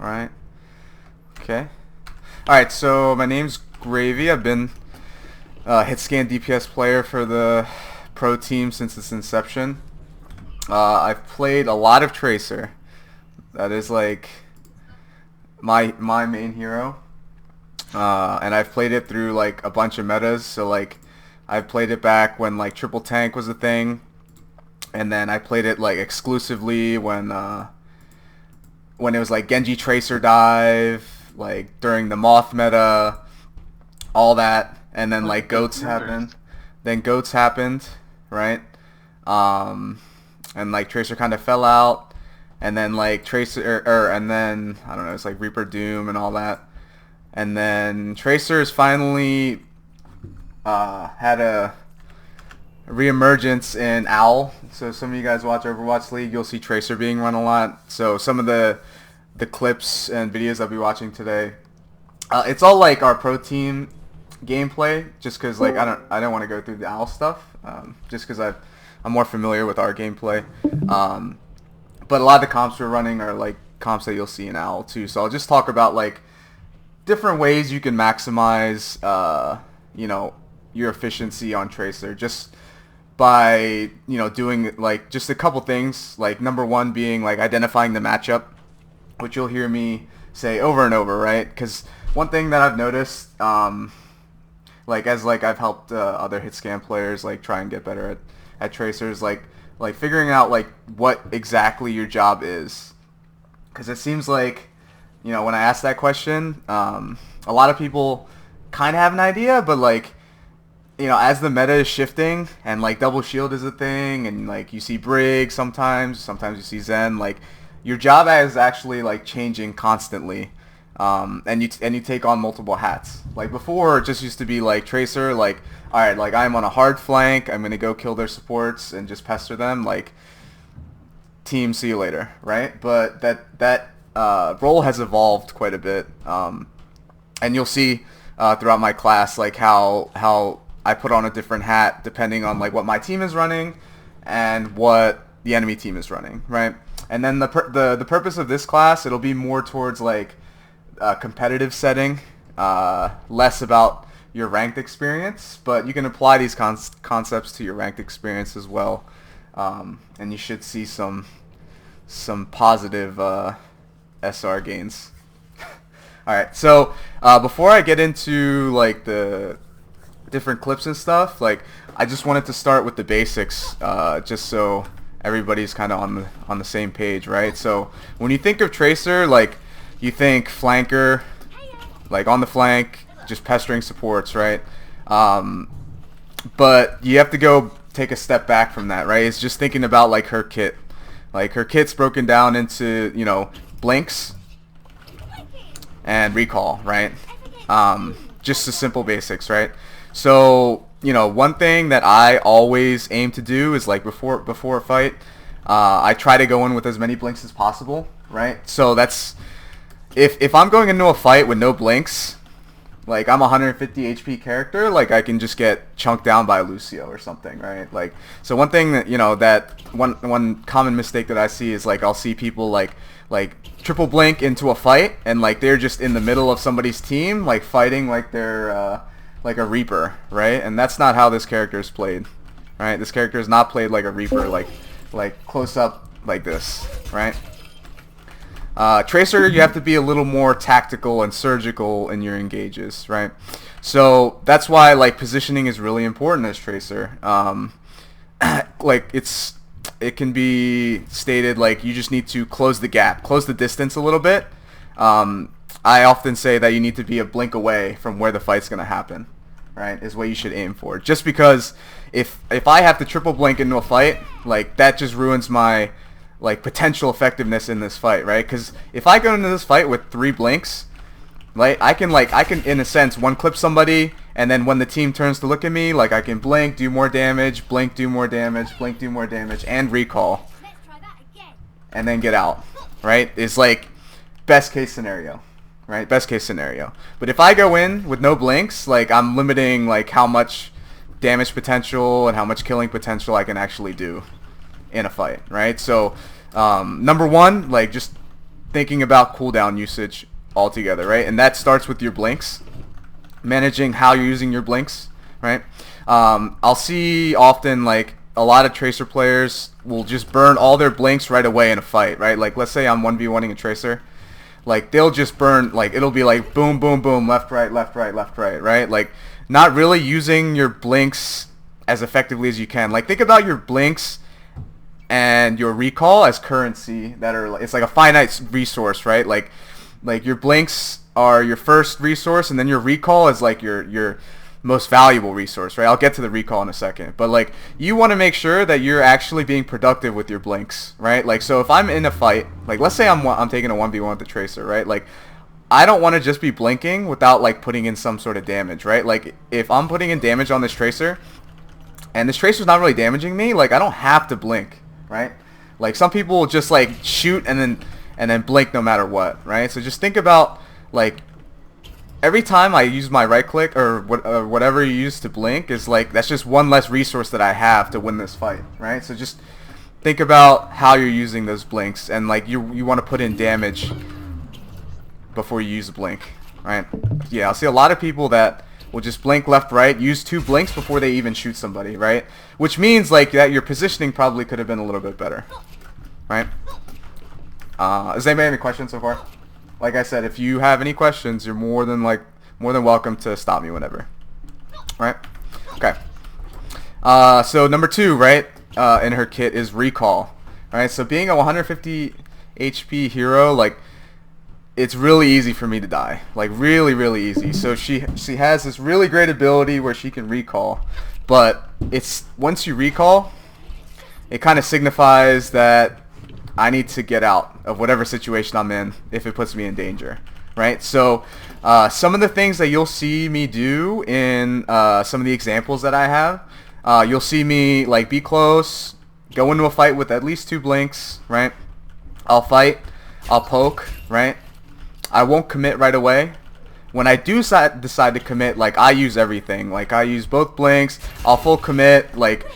Alright. Okay. Alright, so my name's Gravy. I've been a hit-scan DPS player for the pro team since its inception. I've played a lot of Tracer. That is like my main hero. And I've played it through like a bunch of metas. So like I've played it back when like triple tank was a thing. And then I played it like exclusively when it was like Genji Tracer dive, like during the Moth meta, all that, and then like Goats happened. Then Goats happened, right? And like Tracer kind of fell out, and then like Tracer, and then I don't know, it's like Reaper Doom and all that, and then Tracer has finally had a reemergence in Owl. So some of you guys watch Overwatch League, you'll see Tracer being run a lot. So some of the clips and videos I'll be watching today, it's all like our pro team gameplay, just because like I don't want to go through the Owl stuff, just because I'm more familiar with our gameplay. But a lot of the comps we're running are like comps that you'll see in Owl too. So I'll just talk about like different ways you can maximize your efficiency on Tracer, just by doing like just a couple things. Like number one being like identifying the matchup, which you'll hear me say over and over, right? Because one thing that I've noticed, like as like I've helped other hit scan players like try and get better at Tracers, like figuring out like what exactly your job is. Because it seems like when I ask that question, a lot of people kind of have an idea, but like as the meta is shifting and like double shield is a thing, and like you see Brig sometimes you see Zen, like your job is actually like changing constantly, and you take on multiple hats. Like before, it just used to be like Tracer, like alright, like I'm on a hard flank, I'm gonna go kill their supports and just pester them, like team, see you later, right? But that role has evolved quite a bit, and you'll see throughout my class like how I put on a different hat depending on like what my team is running and what the enemy team is running, right? And then the purpose of this class, it'll be more towards like a competitive setting, less about your ranked experience, but you can apply these concepts to your ranked experience as well, and you should see some positive SR gains. All right, so before I get into like the different clips and stuff, like I just wanted to start with the basics, just so everybody's kind of on the same page, right? So when you think of Tracer, like you think flanker, like on the flank, just pestering supports, right? But you have to go take a step back from that, right? It's just thinking about like her kit. Like her kit's broken down into blinks and recall, right? Just the simple basics, right? So one thing that I always aim to do is like before a fight, I try to go in with as many blinks as possible, right? So that's if I'm going into a fight with no blinks, like I'm a 150 HP character, like I can just get chunked down by Lucio or something, right? Like, so one thing that that one common mistake that I see is like I'll see people like triple blink into a fight, and like they're just in the middle of somebody's team, like fighting like they're like a Reaper, right? And that's not how this character is played, right? This character is not played like a Reaper, like close up like this, right? Tracer, you have to be a little more tactical and surgical in your engages, right? So that's why like positioning is really important as Tracer. Like it can be stated like you just need to close the gap, close the distance a little bit. I often say that you need to be a blink away from where the fight's gonna happen, right? Is what you should aim for. Just because if I have to triple blink into a fight, like that just ruins my like potential effectiveness in this fight, right? Because if I go into this fight with 3 blinks, like I can in a sense one clip somebody, and then when the team turns to look at me, like I can blink, do more damage, blink, do more damage, blink, do more damage, and recall, and then get out, right? It's like best case scenario, right? Best case scenario. But if I go in with no blinks, like I'm limiting like how much damage potential and how much killing potential I can actually do in a fight, right? So number one, like just thinking about cooldown usage altogether, right? And that starts with your blinks, managing how you're using your blinks, right? I'll see often like a lot of Tracer players will just burn all their blinks right away in a fight, right? Like let's say I'm 1v1ing a Tracer, like they'll just burn, like it'll be like boom, boom, boom, left, right, left, right, left, right, right? Like not really using your blinks as effectively as you can. Like think about your blinks and your recall as currency that are, it's like a finite resource, right? Like your blinks are your first resource, and then your recall is like your most valuable resource, right? I'll get to the recall in a second, but like you want to make sure that you're actually being productive with your blinks, right? Like so if I'm in a fight, like let's say I'm taking a 1v1 with the Tracer, right? Like I don't want to just be blinking without like putting in some sort of damage, right? Like if I'm putting in damage on this Tracer and this Tracer's not really damaging me, like I don't have to blink, right? Like some people will just like shoot and then blink no matter what, right? So just think about like every time I use my right click or whatever you use to blink is like that's just one less resource that I have to win this fight, right? So just think about how you're using those blinks, and like you want to put in damage before you use a blink, right? Yeah, I'll see a lot of people that will just blink left, right, use 2 blinks before they even shoot somebody, right? Which means like that your positioning probably could have been a little bit better, right? Does anybody have any questions so far? Like I said, if you have any questions, you're more than welcome to stop me whenever. Right? Okay. So number 2, right, in her kit is recall. Right? So being a 150 HP hero, like it's really easy for me to die. Like really, really easy. So she has this really great ability where she can recall, but it's once you recall, it kind of signifies that I need to get out of whatever situation I'm in if it puts me in danger, right? So some of the things that you'll see me do in some of the examples that I have, you'll see me like be close, go into a fight with at least 2 blinks, right? I'll fight, I'll poke, right? I won't commit right away. When I do decide to commit, like I use everything. Like I use both blinks, I'll full commit, like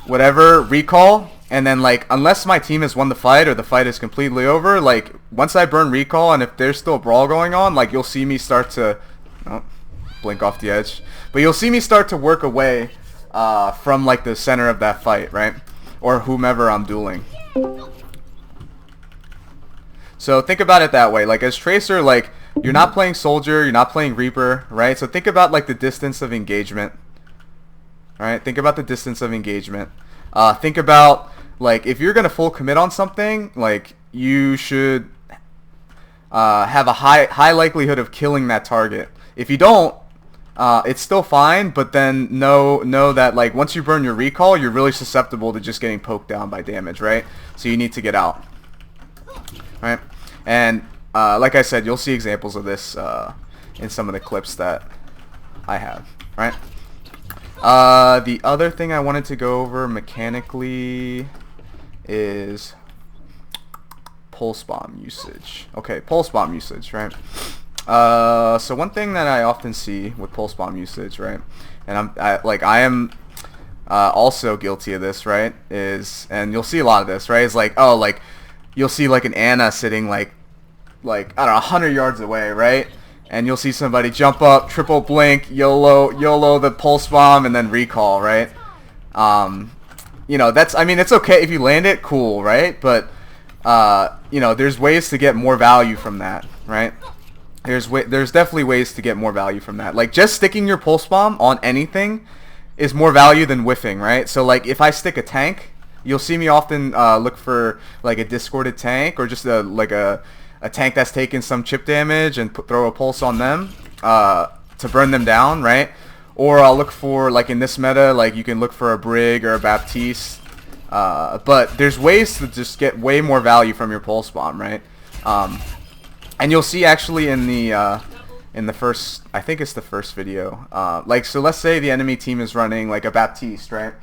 whatever, recall. And then like unless my team has won the fight or the fight is completely over, like once I burn recall and if there's still a brawl going on, like you'll see me start to blink off the edge, but you'll see me start to work away from like the center of that fight, right? Or whomever I'm dueling. So think about it that way. Like as Tracer, like you're not playing Soldier, you're not playing Reaper, right? So think about like the distance of engagement. Right? Think about the distance of engagement. Think about like if you're gonna full commit on something, like you should have a high likelihood of killing that target. If you don't, it's still fine, but then know that like once you burn your recall, you're really susceptible to just getting poked down by damage, right? So you need to get out, right? And like I said, you'll see examples of this in some of the clips that I have, right? The other thing I wanted to go over mechanically is pulse bomb usage. Okay, pulse bomb usage, right? So one thing that I often see with pulse bomb usage, right, and I am also guilty of this, right, and you'll see a lot of this, right, is like, oh, like you'll see like an Ana sitting like I don't know 100 yards away, right? And you'll see somebody jump up, triple blink, YOLO the pulse bomb, and then recall, right? You know, I mean, it's okay if you land it, cool, right? But, you know, there's ways to get more value from that, right? There's definitely ways to get more value from that. Like, just sticking your pulse bomb on anything is more value than whiffing, right? So, like, if I stick a tank, you'll see me often look for, like, a discorded tank or just a tank that's taken some chip damage and throw a pulse on them to burn them down, right? Or I'll look for, like in this meta, like you can look for a Brig or a Baptiste. But there's ways to just get way more value from your pulse bomb, right? And you'll see actually in the first, I think it's the first video. Like, so let's say the enemy team is running like a Baptiste, right?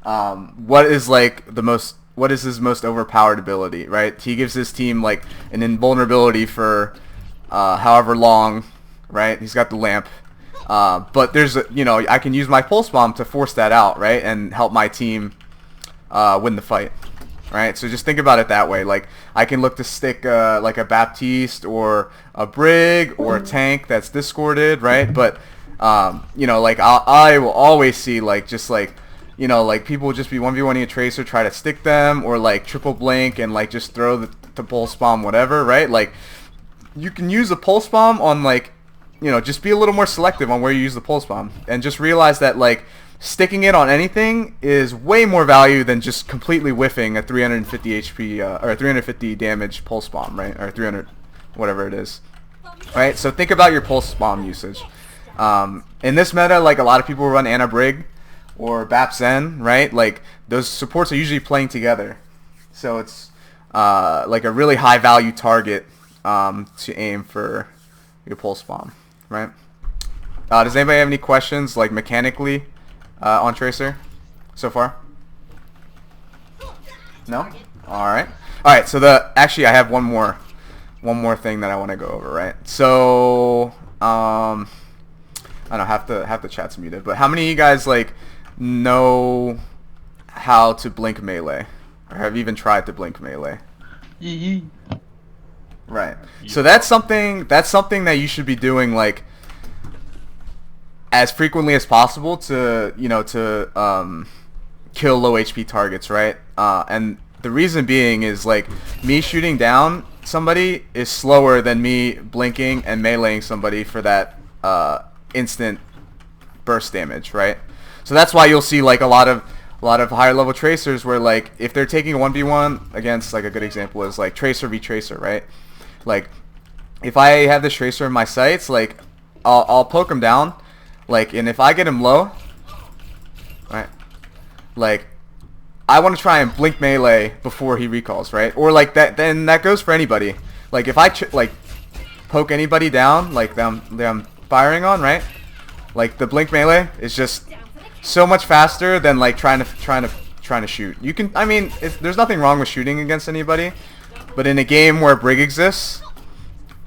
What is his most overpowered ability, right? He gives his team like an invulnerability for however long, right? He's got the lamp. But there's I can use my pulse bomb to force that out, right? And help my team win the fight, right? So just think about it that way. Like I can look to stick like a Baptiste or a Brig or a tank that's discorded, right? But you know, like I will always see like just like, you know, like people will just be 1v1ing a Tracer, try to stick them, or like triple blink and like just throw the pulse bomb, whatever, right? Like you can use a pulse bomb on like, you know, just be a little more selective on where you use the pulse bomb, and just realize that like sticking it on anything is way more value than just completely whiffing a 350 HP or 350 damage pulse bomb, right? Or 300, whatever it is, right? So think about your pulse bomb usage. In this meta, like a lot of people run Ana Brig or Bap Zen, right? Like those supports are usually playing together, so it's like a really high value target to aim for your pulse bomb, right? Does anybody have any questions like mechanically on Tracer so far? No? Alright. Alright, so actually I have one more thing that I want to go over, right? So I don't know, have the chat's muted, but how many of you guys like know how to blink melee, or have even tried to blink melee? Right. So that's something that you should be doing like as frequently as possible to, you know, to kill low HP targets, right? And the reason being is like me shooting down somebody is slower than me blinking and meleeing somebody for that instant burst damage, right? So that's why you'll see like a lot of higher level tracers where like if they're taking a 1v1 against, like a good example is like Tracer v Tracer, right? Like if I have this Tracer in my sights, like I'll poke him down, like, and if I get him low, right, like I want to try and blink melee before he recalls, right? Or like that, then that goes for anybody. Like if I like poke anybody down, like them firing on, right? Like the blink melee is just so much faster than like trying to shoot. You can, I mean, there's nothing wrong with shooting against anybody, but in a game where Brig exists,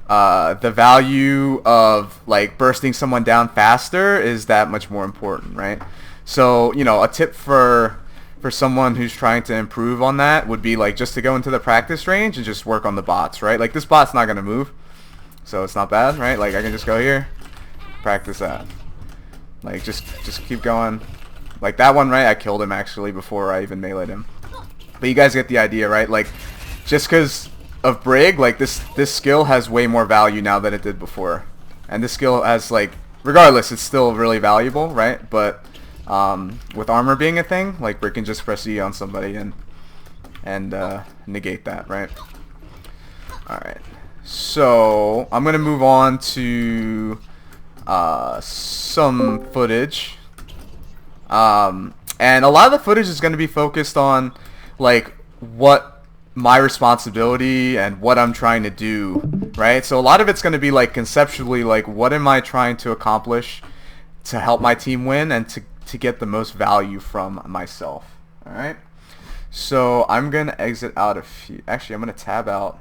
the value of like bursting someone down faster is that much more important, right? So, you know, a tip for someone who's trying to improve on that would be like just to go into the practice range and just work on the bots, right? Like this bot's not gonna move, so it's not bad, right? Like I can just go here, practice that. Like just keep going. Like that one, right? I killed him actually before I even meleeed him. But you guys get the idea, right? Like just because of Brig, like this skill has way more value now than it did before. And this skill has like, regardless, it's still really valuable, right? But with armor being a thing, like Brig can just press E on somebody and negate that, right? Alright. So I'm gonna move on to some footage, and a lot of the footage is going to be focused on like what my responsibility and what I'm trying to do, right? So a lot of it's going to be like conceptually, like what am I trying to accomplish to help my team win and to get the most value from myself. All right, so I'm going to exit out a few. Actually, I'm going to tab out.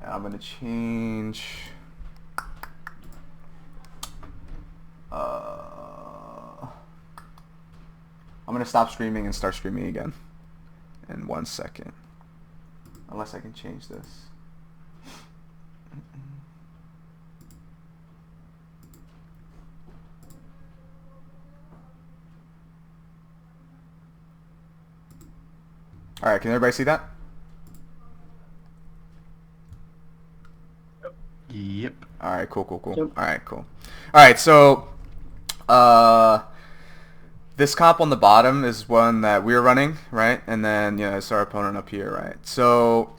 I'm going to change I'm gonna stop streaming and start streaming again in 1 second, unless I can change this. All right, can everybody see that? Yep. All right, cool. Yep. All right, cool. All right, so this comp on the bottom is one that we're running, right? And then, you know, it's our opponent up here, right? So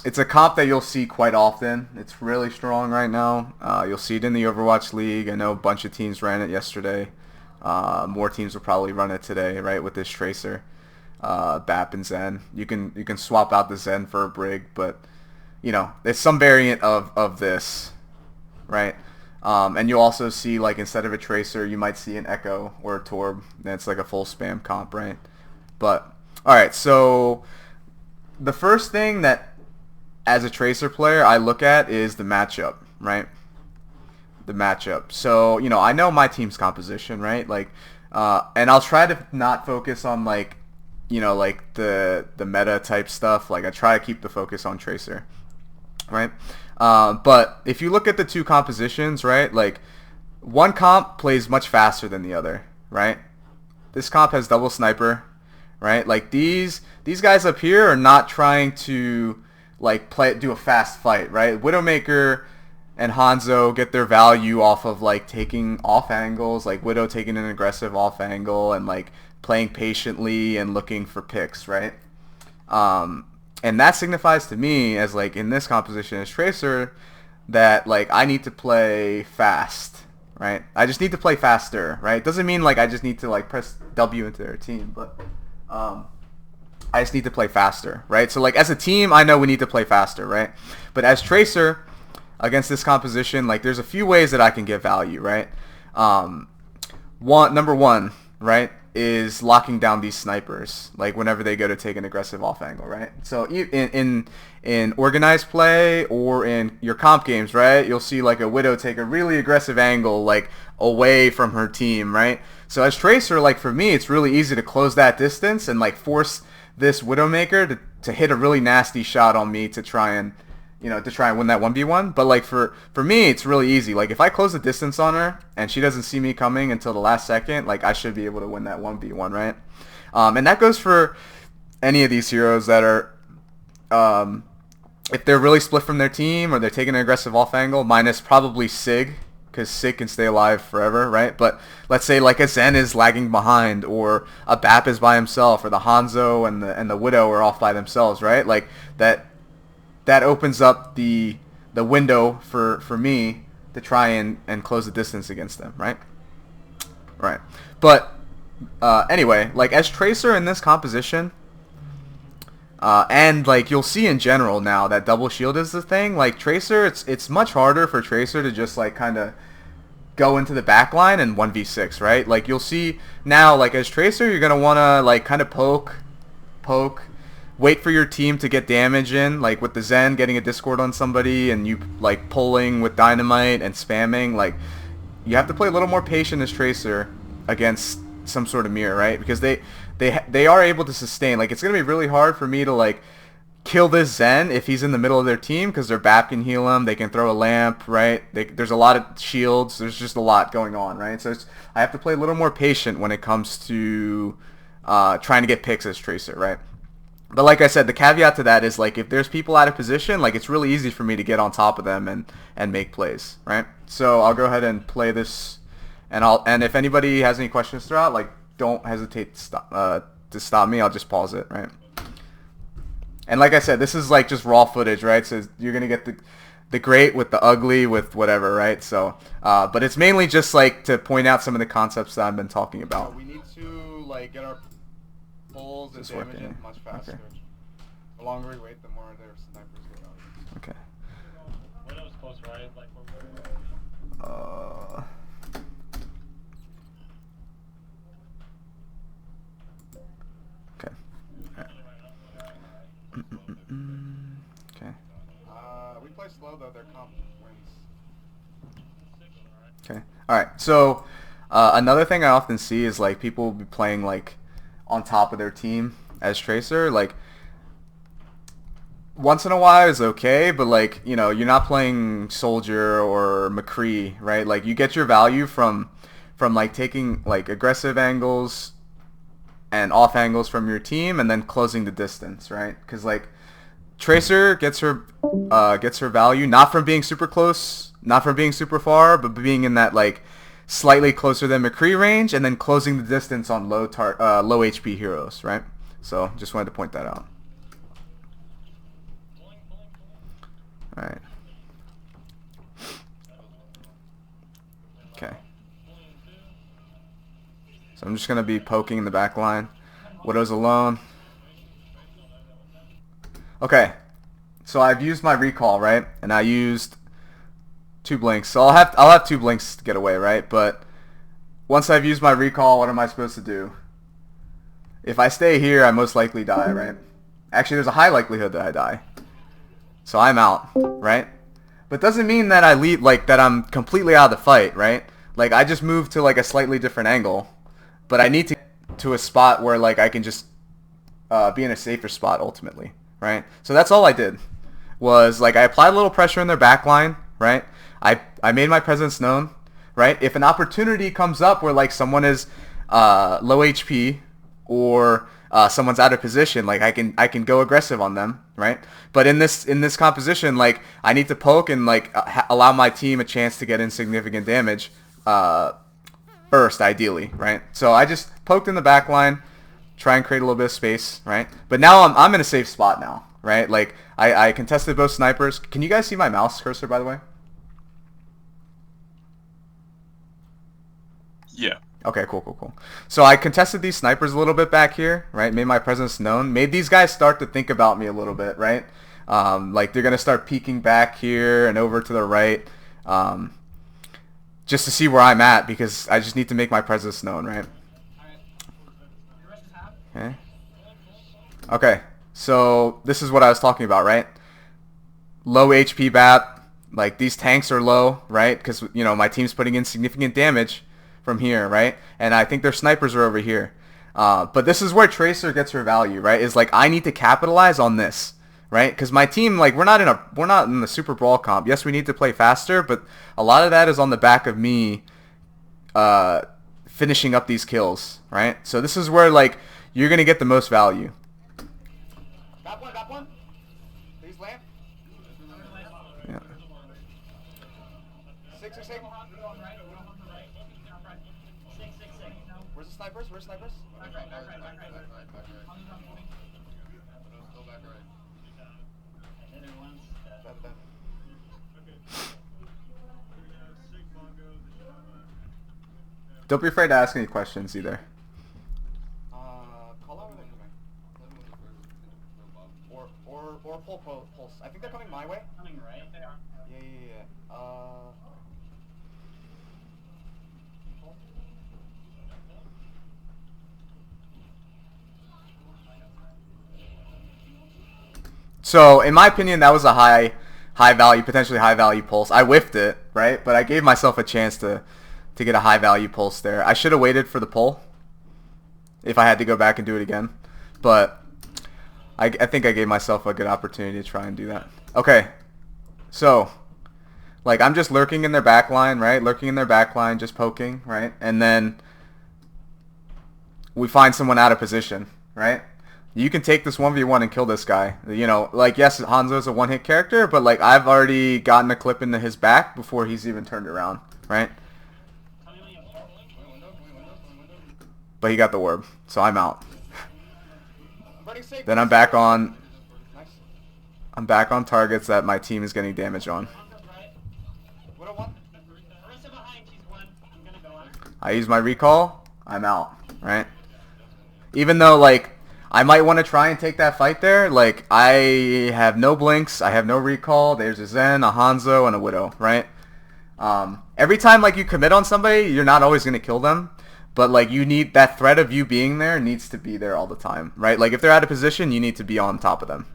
it's a comp that you'll see quite often. It's really strong right now. You'll see it in the Overwatch League. I know a bunch of teams ran it yesterday. More teams will probably run it today, right, with this Tracer, Bap and Zen. You can swap out the Zen for a Brig, but, you know, there's some variant of this, right? And you'll also see, like, instead of a Tracer, you might see an Echo or a Torb. That's like a full spam comp, right? But, alright, so the first thing that, as a Tracer player, I look at is the matchup, right? The matchup. So, you know, I know my team's composition, right? Like, and I'll try to not focus on, like, you know, like the meta type stuff. Like I try to keep the focus on Tracer, right? But if you look at the two compositions, right, like one comp plays much faster than the other, right? This comp has double sniper, right? Like these guys up here are not trying to like do a fast fight, right? Widowmaker and Hanzo get their value off of like taking off angles, like Widow taking an aggressive off angle and like playing patiently and looking for picks, right? And that signifies to me as like in this composition as Tracer that like I need to play fast, right? I just need to play faster, right? It doesn't mean like I just need to like press W into their team, but I just need to play faster, right? So like as a team, I know we need to play faster, right? But as Tracer against this composition, like there's a few ways that I can get value, right? Number one, right, is locking down these snipers, like whenever they go to take an aggressive off angle, right? So in organized play or in your comp games, right, you'll see like a Widow take a really aggressive angle, like away from her team, right? So as Tracer, like for me, it's really easy to close that distance and like force this Widowmaker to hit a really nasty shot on me to try and win that 1v1. But like for me, it's really easy. Like if I close the distance on her and she doesn't see me coming until the last second, like I should be able to win that 1v1, right? And that goes for any of these heroes that are, if they're really split from their team or they're taking an aggressive off angle, minus probably Sig, because Sig can stay alive forever, right? But let's say like a Zen is lagging behind, or a Bap is by himself, or the Hanzo and the Widow are off by themselves, right? Like that opens up the window for me to try and close the distance against them, right? Right. But anyway, like as Tracer in this composition, and like you'll see in general now that double shield is the thing. Like Tracer, it's much harder for Tracer to just like kind of go into the back line and 1v6, right? Like you'll see now, like as Tracer, you're gonna wanna like kind of poke, wait for your team to get damage in, like with the Zen getting a Discord on somebody and you like pulling with Dynamite and spamming. Like you have to play a little more patient as Tracer against some sort of mirror, right? Because they are able to sustain. Like it's gonna be really hard for me to like kill this Zen if he's in the middle of their team, because their BAP can heal him, they can throw a lamp, right? There's a lot of shields, there's just a lot going on, right? So I have to play a little more patient when it comes to trying to get picks as Tracer, right? But like I said, the caveat to that is like if there's people out of position, like it's really easy for me to get on top of them and make plays, right? So I'll go ahead and play this, and if anybody has any questions throughout, like don't hesitate to stop me. I'll just pause it, right? And like I said, this is like just raw footage, right? So you're gonna get the great with the ugly with whatever, right? So, but it's mainly just like to point out some of the concepts that I've been talking about. We need to like get our pulls and damage in much faster. Okay. The longer we wait, the more their snipers get out. Okay. Widow's close, right? Like Okay. Okay. We play slow though. Their comp wins. Okay. All right. So another thing I often see is like people will be playing like on top of their team as Tracer. Like once in a while is okay, but like you're not playing Soldier or McCree, right? Like you get your value from like taking like aggressive angles and off angles from your team and then closing the distance, right? Because like Tracer gets her value not from being super close, not from being super far, but being in that like slightly closer than McCree range and then closing the distance on low HP heroes, right? So just wanted to point that out. All right. Okay. So I'm just gonna be poking in the back line. Widow's alone. Okay. So I've used my recall, right? And I used 2 blinks. So I'll have 2 blinks to get away, right? But once I've used my recall, what am I supposed to do? If I stay here, I most likely die, right? Actually, there's a high likelihood that I die. So I'm out, right? But doesn't mean that I leave, like that I'm completely out of the fight, right? Like I just moved to like a slightly different angle, but I need to get to a spot where like I can just be in a safer spot ultimately, right? So that's all I did. Was like I applied a little pressure in their back line, right? I made my presence known, right? If an opportunity comes up where like someone is low HP or someone's out of position, like I can go aggressive on them, right? But in this composition, like I need to poke and like allow my team a chance to get in significant damage first, ideally, right? So I just poked in the back line, try and create a little bit of space, right? But now I'm in a safe spot now, right? Like I contested both snipers. Can you guys see my mouse cursor, by the way? Yeah. Okay, cool. So I contested these snipers a little bit back here, right? Made my presence known. Made these guys start to think about me a little bit, right? Like they're gonna start peeking back here and over to the right, just to see where I'm at because I just need to make my presence known, right? Okay. Okay. So this is what I was talking about, right? Low HP bat. Like these tanks are low, right? Because my team's putting in significant damage from here, right? And I think their snipers are over here. But this is where Tracer gets her value, right? Is like I need to capitalize on this, right? Because my team, like we're not in the Super Brawl comp. Yes, we need to play faster, but a lot of that is on the back of me finishing up these kills, right? So this is where like you're gonna get the most value. Got one. Please land. Yeah. Six. Where's the snipers? Don't be afraid to ask any questions either. Call out where they're coming. Or pulse. I think they're coming my way. Coming right. They are. Yeah. So in my opinion, that was a potentially high value pulse. I whiffed it, right? But I gave myself a chance to get a high value pulse there. I should have waited for the pull if I had to go back and do it again. But I think I gave myself a good opportunity to try and do that. Okay. So, like, I'm just lurking in their back line, right? Lurking in their back line, just poking, right? And then we find someone out of position, right? You can take this 1v1 and kill this guy. Like, yes, Hanzo's a one-hit character, but, like, I've already gotten a clip into his back before he's even turned around, right? But he got the orb, so I'm out. Then I'm back on targets that my team is getting damage on. I use my recall, I'm out, right? Even though, like, I might want to try and take that fight there, like, I have no blinks, I have no recall, there's a Zen, a Hanzo, and a Widow, right? Every time, like, you commit on somebody, you're not always going to kill them. But, like, you need that threat of you being there needs to be there all the time, right? Like, if they're out of position, you need to be on top of them.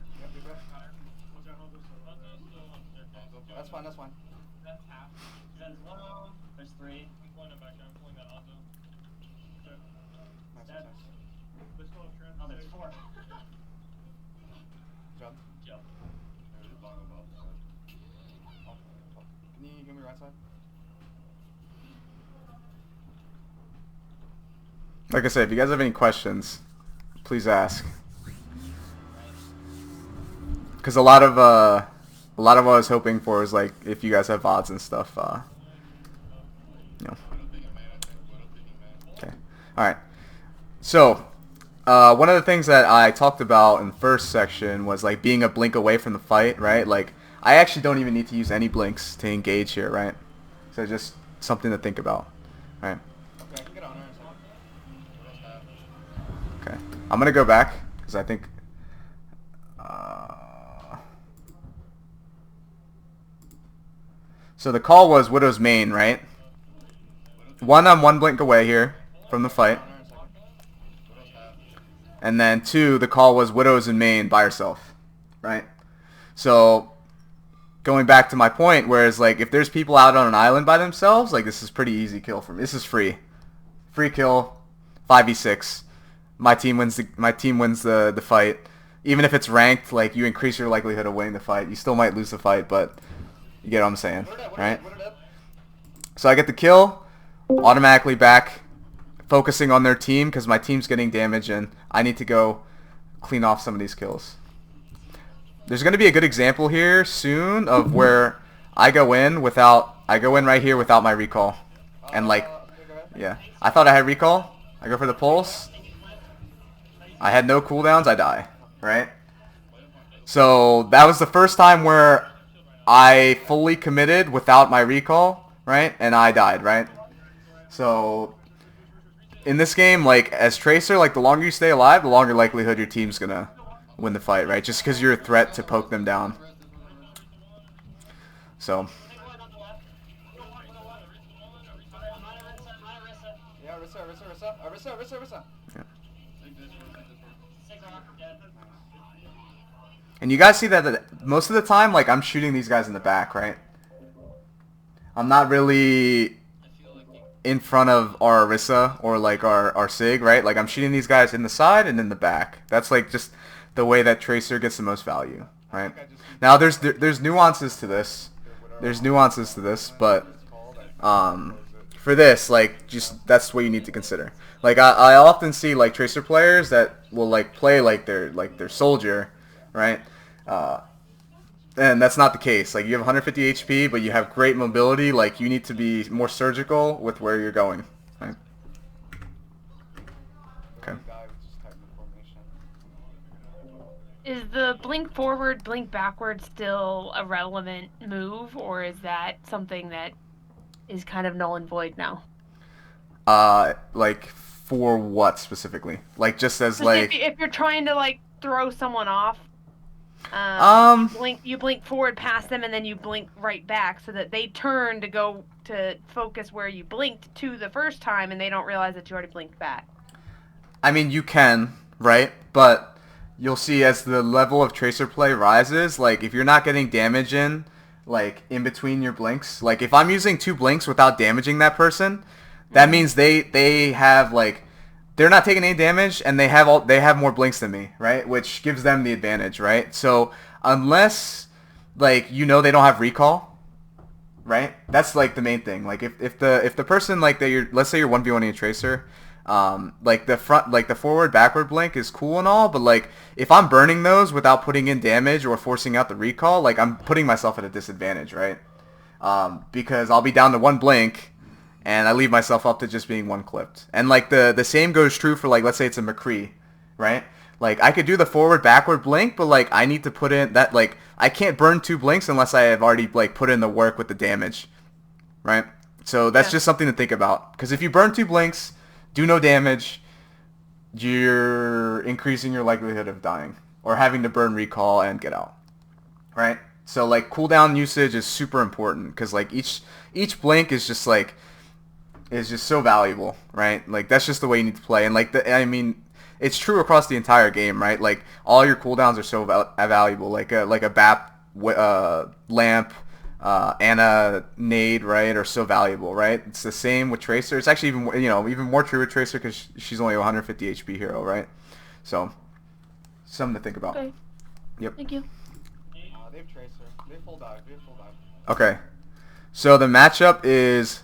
That's fine. That's half. Zen's low. There's 3. I'm pulling it back. I'm pulling that Hanzo. Nice. Oh, there's 4. Jump. Can you give me right side? Like I said, if you guys have any questions, please ask. Because a lot of what I was hoping for is like if you guys have VODs and stuff. Okay. All right. So one of the things that I talked about in the first section was like being a blink away from the fight, right? Like I actually don't even need to use any blinks to engage here, right? So just something to think about, right? Okay, I can get on her in a second. Okay, I'm gonna go back because I think so the call was Widow's main, right? I'm one blink away here from the fight, and then 2, the call was Widow's in main by herself, right? So going back to my point, whereas like if there's people out on an island by themselves, like this is pretty easy kill for me. This is free kill, 5v6. my team wins the fight. Even if it's ranked, like you increase your likelihood of winning the fight. You still might lose the fight, but you get what I'm saying, right? So I get the kill, automatically back, focusing on their team because my team's getting damage and I need to go clean off some of these kills. There's going to be a good example here soon of where I go in right here without my recall. And like, yeah, I thought I had recall. I go for the pulse. I had no cooldowns. I die, right? So that was the first time where I fully committed without my recall, right? And I died, right? So in this game, like as Tracer, like the longer you stay alive, the longer likelihood your team's gonna win the fight, right? Just because you're a threat to poke them down. So. Yeah, Rissa. Yeah. And you guys see that most of the time, like I'm shooting these guys in the back, right? I'm not really in front of our Orisa or like our Sig, right? Like I'm shooting these guys in the side and in the back. That's like just the way that Tracer gets the most value, right? Now there's nuances to this. But for this, like just that's what you need to consider. Like I often see like Tracer players that will like play like they're soldier, right? And that's not the case. Like you have 150 HP, but you have great mobility. Like you need to be more surgical with where you're going. Right? Okay. Is the blink forward, blink backward still a relevant move, or is that something that is kind of null and void now? Like for what specifically? Like just as Just like if you're trying to like throw someone off. You blink forward past them and then you blink right back so that they turn to go to focus where you blinked to the first time and they don't realize that you already blinked back. I mean, you can, right? But you'll see as the level of Tracer play rises, like if you're not getting damage in, like in between your blinks, like if I'm using 2 blinks without damaging that person, that means they have like they're not taking any damage and they have more blinks than me, right? Which gives them the advantage, right? So unless like they don't have recall, right? That's like the main thing. Like if the person like that let's say you're 1v1ing a Tracer, like the forward backward blink is cool and all, but like if I'm burning those without putting in damage or forcing out the recall, like I'm putting myself at a disadvantage, right? Because I'll be down to 1 blink and I leave myself up to just being 1 clipped. And like the same goes true for like let's say it's a McCree, right? Like I could do the forward backward blink, but like I need to put in that like I can't burn 2 blinks unless I have already like put in the work with the damage, right? So that's just something to think about. Because if you burn 2 blinks, do no damage, you're increasing your likelihood of dying or having to burn recall and get out, right? So like cooldown usage is super important because like each blink is just so valuable, right? Like that's just the way you need to play. And like it's true across the entire game, right? Like all your cooldowns are so valuable. Like a BAP lamp, Ana nade, right, are so valuable, right? It's the same with Tracer. It's actually even more true with Tracer because she's only a 150 HP hero, right? So something to think about. Okay. Yep. Thank you. They have Tracer. They have full dive. Okay. So the matchup is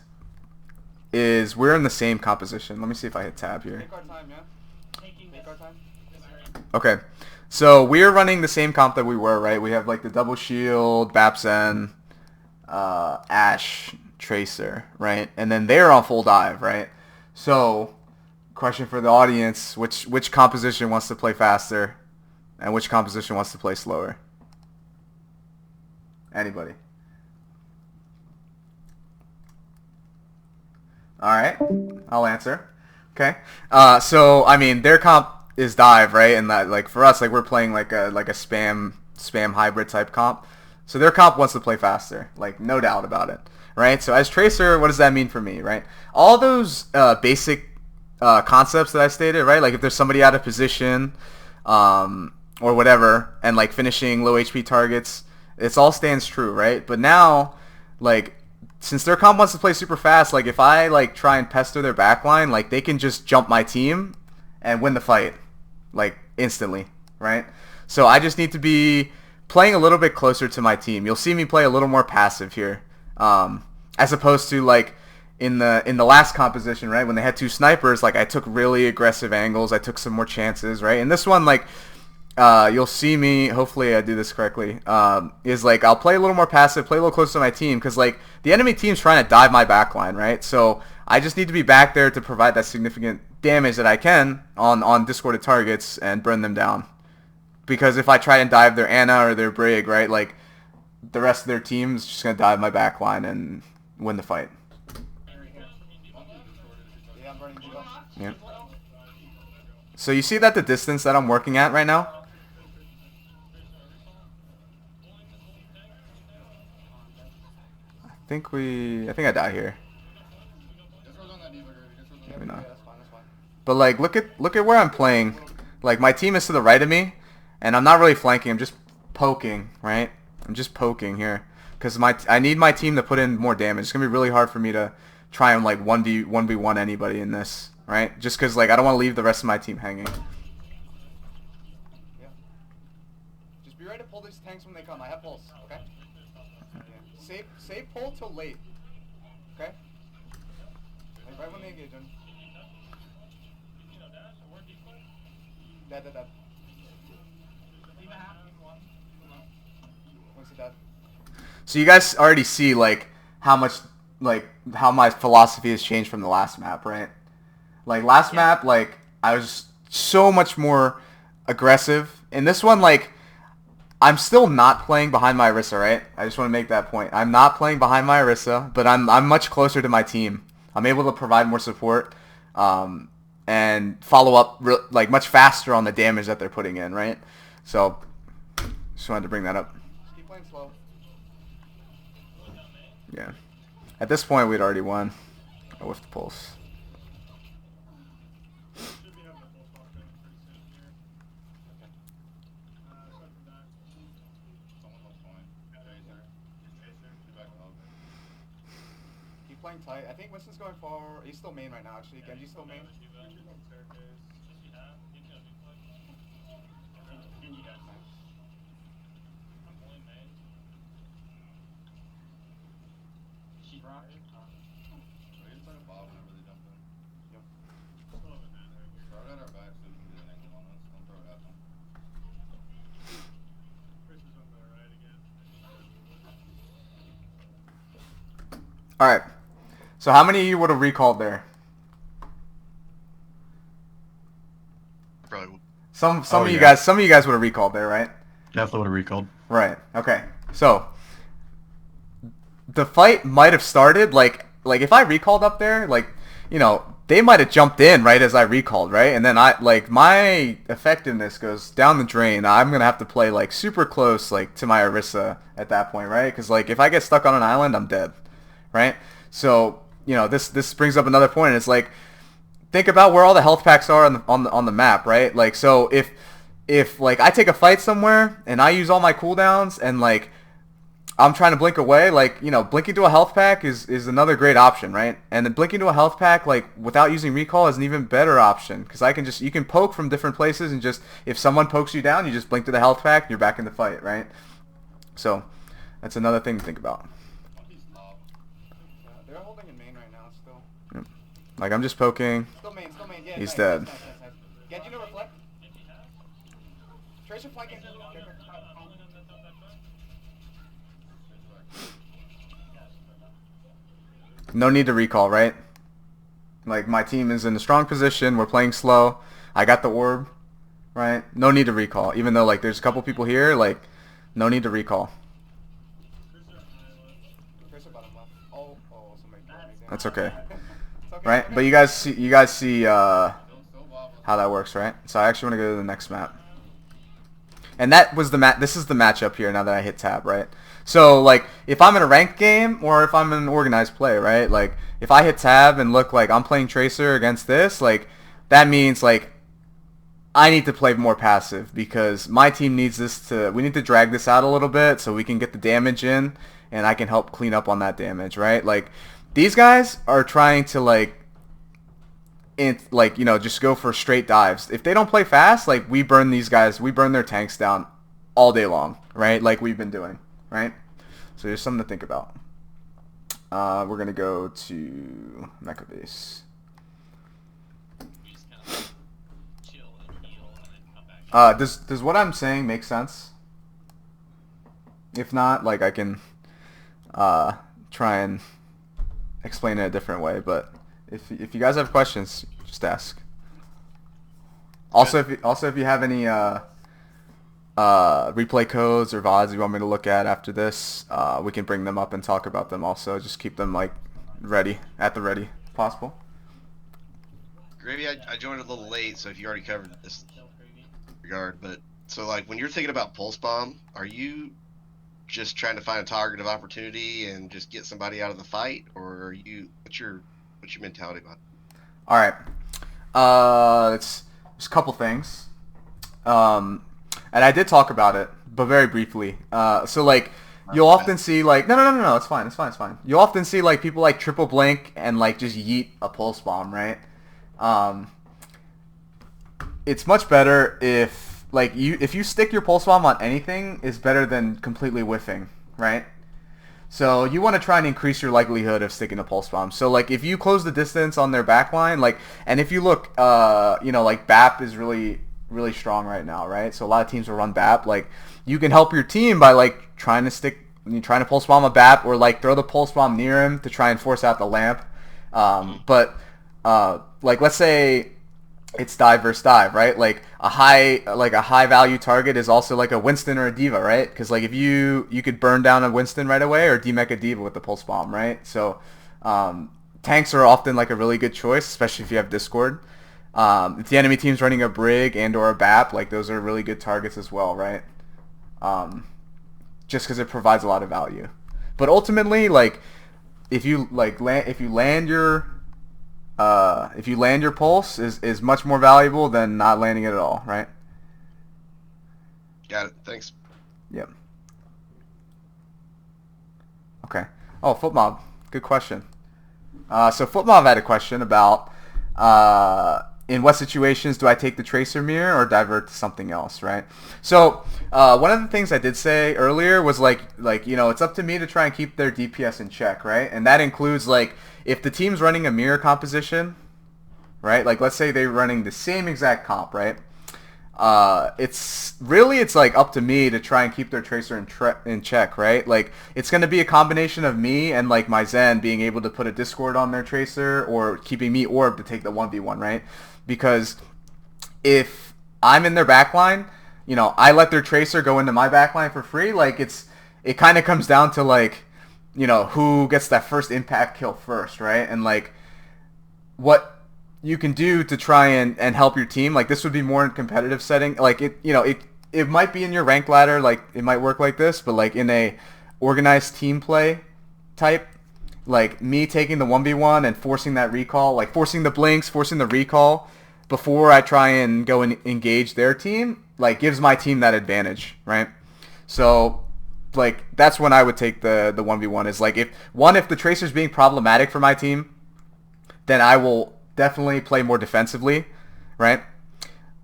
we're in the same composition. Let me see if I hit tab here. Take our time, yeah? Take our time. Okay. So we're running the same comp that we were, right? We have like the double shield, Bapsen, Ashe, Tracer, right? And then they're on full dive, right? So, question for the audience, which composition wants to play faster and which composition wants to play slower? Anybody? All right, I'll answer. Okay. So I mean, their comp is dive, right? And that like for us, like we're playing like a spam hybrid type comp. So their comp wants to play faster, like no doubt about it, right? So as Tracer, what does that mean for me, right? All those basic concepts that I stated, right? Like if there's somebody out of position, or whatever, and like finishing low HP targets, it all stands true, right? But now, like since their comp wants to play super fast, like if I like try and pester their backline, like they can just jump my team and win the fight, like instantly, right? So I just need to be playing a little bit closer to my team. You'll see me play a little more passive here, as opposed to like in the last composition, right? When they had 2 snipers, like I took really aggressive angles. I took some more chances, right? In this one, like you'll see me. Hopefully, I do this correctly. Is like I'll play a little more passive, play a little closer to my team, because like the enemy team's trying to dive my backline, right? So I just need to be back there to provide that significant damage that I can on discorded targets and burn them down. Because if I try and dive their Ana or their Brig, right, like the rest of their team's just gonna dive my backline and win the fight. Yeah, I'm burning Diva. Yeah. So you see that the distance that I'm working at right now? I think I die here. Maybe not. Yeah, that's fine. But like look at where I'm playing. Like my team is to the right of me, and I'm not really flanking, I'm just poking, right? I'm just poking here. Because I need my team to put in more damage. It's gonna be really hard for me to try and like 1v1 anybody in this, right? Just because like I don't want to leave the rest of my team hanging. Yeah. Just be ready to pull these tanks when they come. I have pulse, okay? Yeah. Save pull till late. Okay? Like right when they engage in. Dead. When's he dead? So you guys already see like how my philosophy has changed from the last map, right? Like last map, like I was so much more aggressive. In this one, like I'm still not playing behind my Orisa, right? I just want to make that point. I'm not playing behind my Orisa, but I'm much closer to my team. I'm able to provide more support and follow up like much faster on the damage that they're putting in, right? So just wanted to bring that up. Just keep playing slow. Yeah. At this point, we'd already won. Oh, with the pulse. Keep playing tight. I think Winston's going for... He's still main right now, actually. Genji's still main. All right. So how many of you would have recalled there? Probably Some Oh, of you yeah. guys would have recalled there, right? definitely would have recalled. Right. Okay. So the fight might have started like if I recalled up there, like they might have jumped in right as I recalled, right? And then my effectiveness goes down the drain. I'm gonna have to play like super close like to my Orisa at that point, right? Because like if I get stuck on an island, I'm dead, right? So this brings up another point. It's like think about where all the health packs are on the map, right? Like so if like I take a fight somewhere and I use all my cooldowns and like I'm trying to blink away, like, blinking to a health pack is another great option, right? And then blinking to a health pack, like, without using recall is an even better option. Because you can poke from different places and just, if someone pokes you down, you just blink to the health pack and you're back in the fight, right? So, that's another thing to think about. Yeah, they're holding in main right now, still. Like, I'm just poking. Still main. Yeah, He's nice, dead. Nice. Genji no reflect. Tracer flanking. No need to recall, right? Like, my team is in a strong position. We're playing slow. I got the orb, right? No need to recall. Even though, like, there's a couple people here, like, no need to recall. Tracer bottom left. Oh, somebody killed me. Damn. That's okay. It's okay. Right? But you guys see how that works, right? So I actually want to go to the next map. And that was this is the matchup here now that I hit tab, right? So, like, if I'm in a ranked game or if I'm in an organized play, right? Like, if I hit tab and look like I'm playing Tracer against this, like, that means, like, I need to play more passive because my team needs we need to drag this out a little bit so we can get the damage in and I can help clean up on that damage, right? Like, these guys are trying to, like, like, just go for straight dives. If they don't play fast, like, we burn their tanks down all day long, right? Like we've been doing, right? So there's something to think about. We're gonna go to Mecha Base. You just kind of chill and heal and then come back. Does what I'm saying make sense? If not, like, I can try and explain it a different way. But if you guys have questions, just ask. Also, if you have any replay codes or VODs you want me to look at after this, we can bring them up and talk about them. Also, just keep them like ready at the ready if possible. Gravy, I joined a little late, so if you already covered this regard, but so like when you're thinking about Pulse Bomb, are you just trying to find a target of opportunity and just get somebody out of the fight, or are you what's your mentality about it? All right, it's just a couple things, and I did talk about it, but very briefly. So like you'll often see like no, it's fine. You'll often see like people like triple blink and like just yeet a Pulse Bomb, right? It's much better if you stick your Pulse Bomb on anything is better than completely whiffing, right? So you want to try and increase your likelihood of sticking a Pulse Bomb. So like if you close the distance on their backline, like, and if you look, like BAP is really really strong right now, right? So a lot of teams will run BAP. Like you can help your team by like trying to Pulse Bomb a BAP or like throw the Pulse Bomb near him to try and force out the lamp. But like let's say it's dive versus dive, right? Like a high value target is also like a Winston or a Diva, right? Because like if you could burn down a Winston right away or demech a Diva with the Pulse Bomb, right? So tanks are often like a really good choice, especially if you have Discord. If the enemy team's running a Brig and or a BAP, like those are really good targets as well, right? Just because it provides a lot of value. But ultimately, like if you land your pulse is much more valuable than not landing it at all, right? Got it. Thanks. Yep. Okay. Oh, FootMob. Good question. So FootMob had a question about in what situations do I take the Tracer Mirror or divert to something else, right? So one of the things I did say earlier was like it's up to me to try and keep their DPS in check, right? And that includes like if the team's running a mirror composition, right? Like let's say they're running the same exact comp, right? It's like up to me to try and keep their Tracer in check, right? Like it's going to be a combination of me and like my Zen being able to put a Discord on their Tracer or keeping me orb to take the 1v1, right? Because if I'm in their backline, I let their Tracer go into my backline for free, like it kind of comes down to like, who gets that first impact kill first, right? And like what you can do to try and help your team, like this would be more in competitive setting, like it might be in your rank ladder, like it might work like this, but like in a organized team play type, like me taking the 1v1 and forcing that recall, like forcing the blinks, forcing the recall before I try and go and engage their team, like gives my team that advantage, right? So like that's when I would take the 1v1 is like if the Tracer's being problematic for my team, then I will definitely play more defensively, right?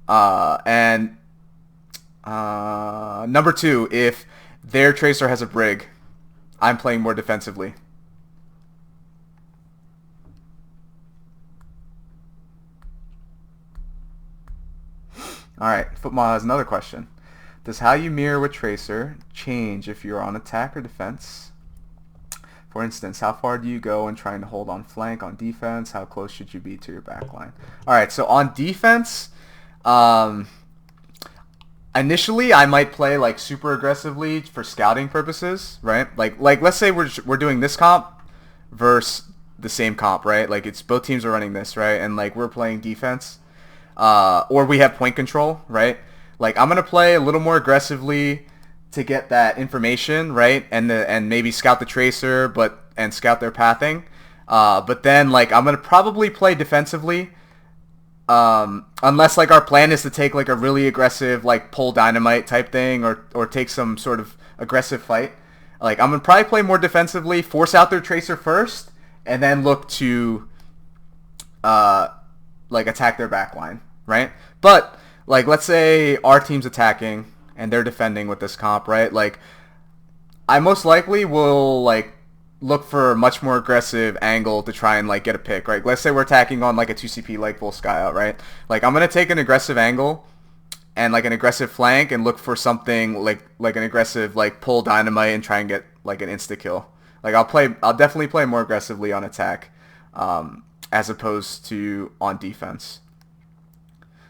And number two, if their Tracer has a Brig, I'm playing more defensively. Alright, Football has another question. Does how you mirror with Tracer change if you're on attack or defense? For instance, how far do you go in trying to hold on flank on defense? How close should you be to your backline? Alright, so on defense, initially I might play like super aggressively for scouting purposes, right? Like let's say we're doing this comp versus the same comp, right? Like it's both teams are running this, right? And like we're playing defense. Or we have point control, right? Like I'm gonna play a little more aggressively to get that information, right? And maybe scout the Tracer, and scout their pathing. But then like I'm gonna probably play defensively, unless like our plan is to take like a really aggressive like pull dynamite type thing or take some sort of aggressive fight. Like I'm gonna probably play more defensively, force out their Tracer first, and then look to like attack their back line, right? But like let's say our team's attacking and they're defending with this comp, right? Like I most likely will like look for a much more aggressive angle to try and like get a pick, right? Let's say we're attacking on like a 2CP like full sky out, right? Like I'm gonna take an aggressive angle and like an aggressive flank and look for something like an aggressive like pull dynamite and try and get like an insta kill. Like I'll definitely play more aggressively on attack, as opposed to on defense.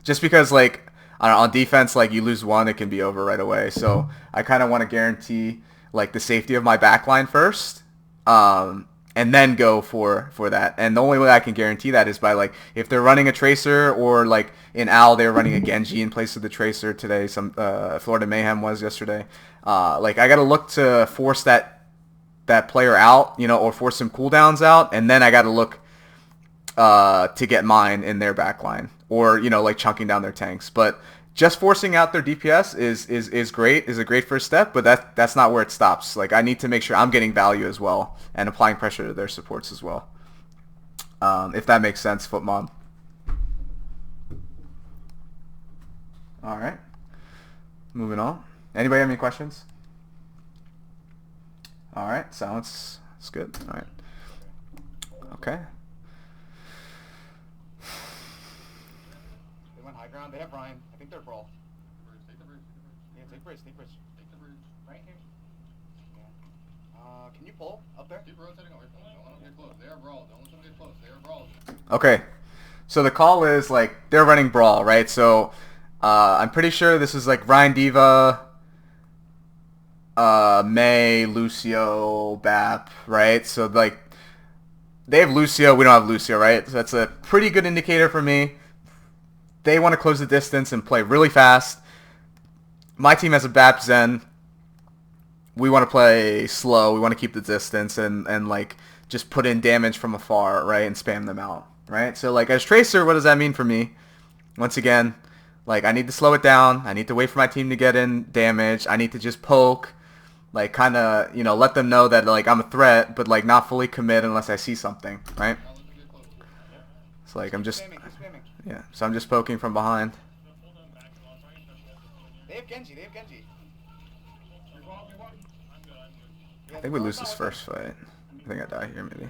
Just because like on defense, like you lose one, it can be over right away. So I kind of want to guarantee like the safety of my backline first, and then go for that. And the only way I can guarantee that is by like if they're running a tracer, or like in Owl they're running a Genji in place of the tracer today. Some Florida Mayhem was yesterday. Like I gotta look to force that player out, you know, or force some cooldowns out, and then I gotta look to get mine in their backline, or you know, like chunking down their tanks. But just forcing out their DPS is great, is a great first step, but that's not where it stops. Like I need to make sure I'm getting value as well and applying pressure to their supports as well. If that makes sense, Footmob. All right, moving on. Anybody have any questions? All right, silence. That's good. All right. Okay. They went high ground. They have Ryan. I think they're brawl. Yeah, take bridge. Take bridge. Right here. Yeah. Can you pull up there? Keep rotating away from them. Don't let them get close. They are brawl. Don't let them get close. They are brawl. Okay. So the call is like they're running brawl, right? So I'm pretty sure this is like Ryan Diva, May, Lucio, Bap, right? So like they have Lucio, we don't have Lucio, right? So that's a pretty good indicator for me. They want to close the distance and play really fast. My team has a Bap Zen. We want to play slow. We want to keep the distance and like just put in damage from afar, right? And spam them out, right? So like as Tracer, what does that mean for me? Once again, like I need to slow it down. I need to wait for my team to get in damage. I need to just poke, like kind of, you know, let them know that like I'm a threat, but like not fully commit unless I see something, right? So like I'm just, yeah. So I'm just poking from behind. They have Genji. They have Genji. I think we lose this first fight. I think I die here maybe.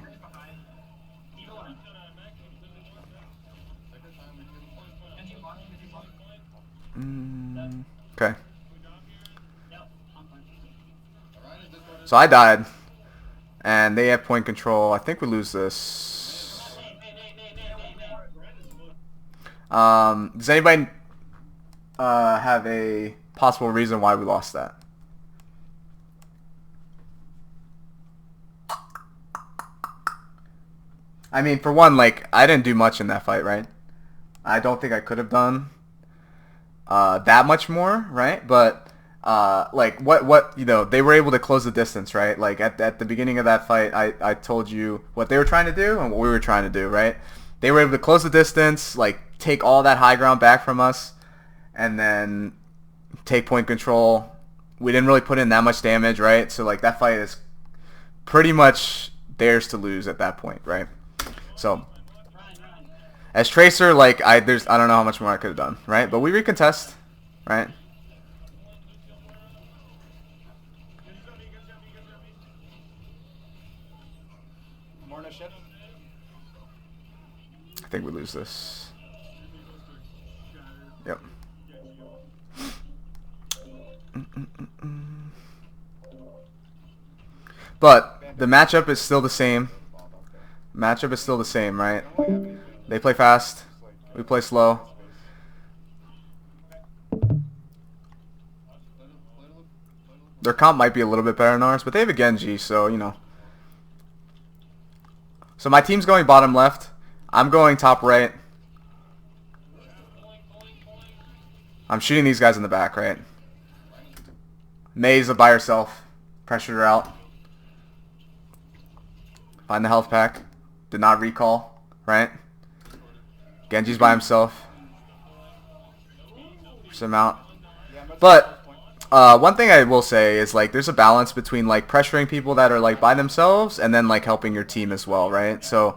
Okay. So I died, and they have point control. I think we lose this. Does anybody have a possible reason why we lost that? I mean, for one, like, I didn't do much in that fight, right? I don't think I could have done that much more, right? But like what you know, they were able to close the distance, right? Like at the beginning of that fight, I told you what they were trying to do and what we were trying to do, right? They were able to close the distance, like take all that high ground back from us, and then take point control. We didn't really put in that much damage, right? So like that fight is pretty much theirs to lose at that point, right? So as Tracer, like I don't know how much more I could have done, right? But we recontest, right? Morna ship. I think we lose this. Yep. But the matchup is still the same. Matchup is still the same, right? They play fast. We play slow. Their comp might be a little bit better than ours, but they have a Genji, so, you know. So my team's going bottom left. I'm going top right. I'm shooting these guys in the back, right? May's by herself. Pressured her out. Find the health pack. Did not recall, right? Genji's by himself. Push him out. But one thing I will say is like there's a balance between like pressuring people that are like by themselves and then like helping your team as well, right? So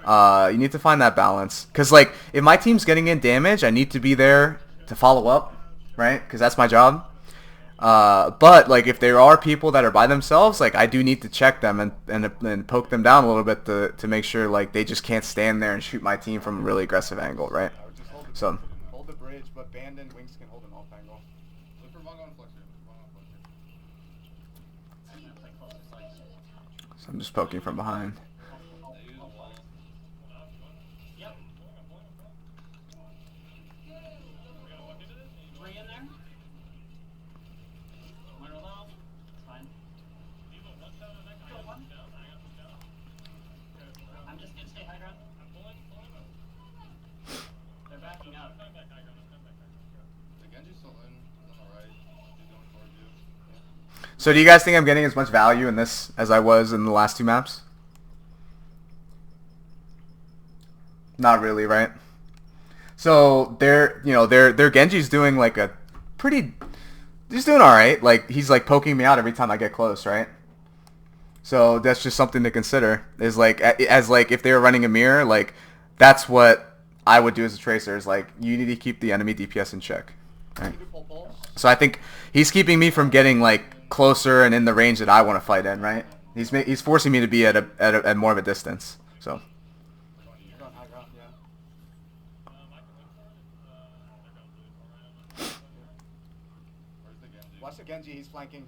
You need to find that balance. Because, like, if my team's getting in damage, I need to be there to follow up, right? Because that's my job. But, like, if there are people that are by themselves, like, I do need to check them and poke them down a little bit to make sure, like, they just can't stand there and shoot my team from a really aggressive angle, right? I would just So, hold the bridge, but Band and Wings can hold an off angle. Look for Mongo and Flexor. Mongo and Flexor. so I'm just poking from behind. I'm just gonna stay high ground. They're backing up. The Genji's still in. He's on the right. He's going towards you. So do you guys think I'm getting as much value in this as I was in the last two maps? Not really, right? So their Genji's doing like a pretty, he's doing all right. Like he's like poking me out every time I get close, right? So that's just something to consider. Is like as like if they were running a mirror, like that's what I would do as a tracer. Is like you need to keep the enemy DPS in check. Right? You do pull pulls. So I think he's keeping me from getting like closer and in the range that I want to fight in, right? He's forcing me to be at more of a distance. So You're going high ground, yeah. Where's the Genji? Watch the Genji, he's flanking.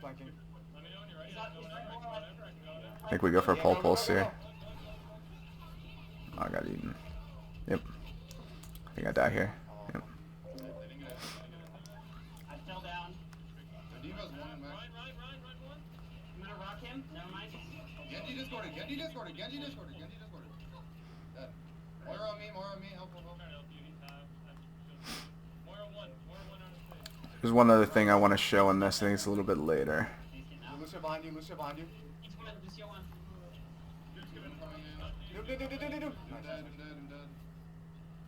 Flanking. I think we go for a pole pulse here. Oh, I got eaten. Yep. I think I die here. Yep. They didn't get it. I fell down. The D.Va's one in max. I'm gonna rock him. Never mind. Genji discorded. Genji discorded. Genji discorded. Genji discorded. Dead. Moira on me. Moira on me. Help. There's one other thing I want to show in this. I think it's a little bit later. Lucio behind you, Lucio behind you. He's coming. Lucio one. Given coming in. Do. I'm dead. I'm dead.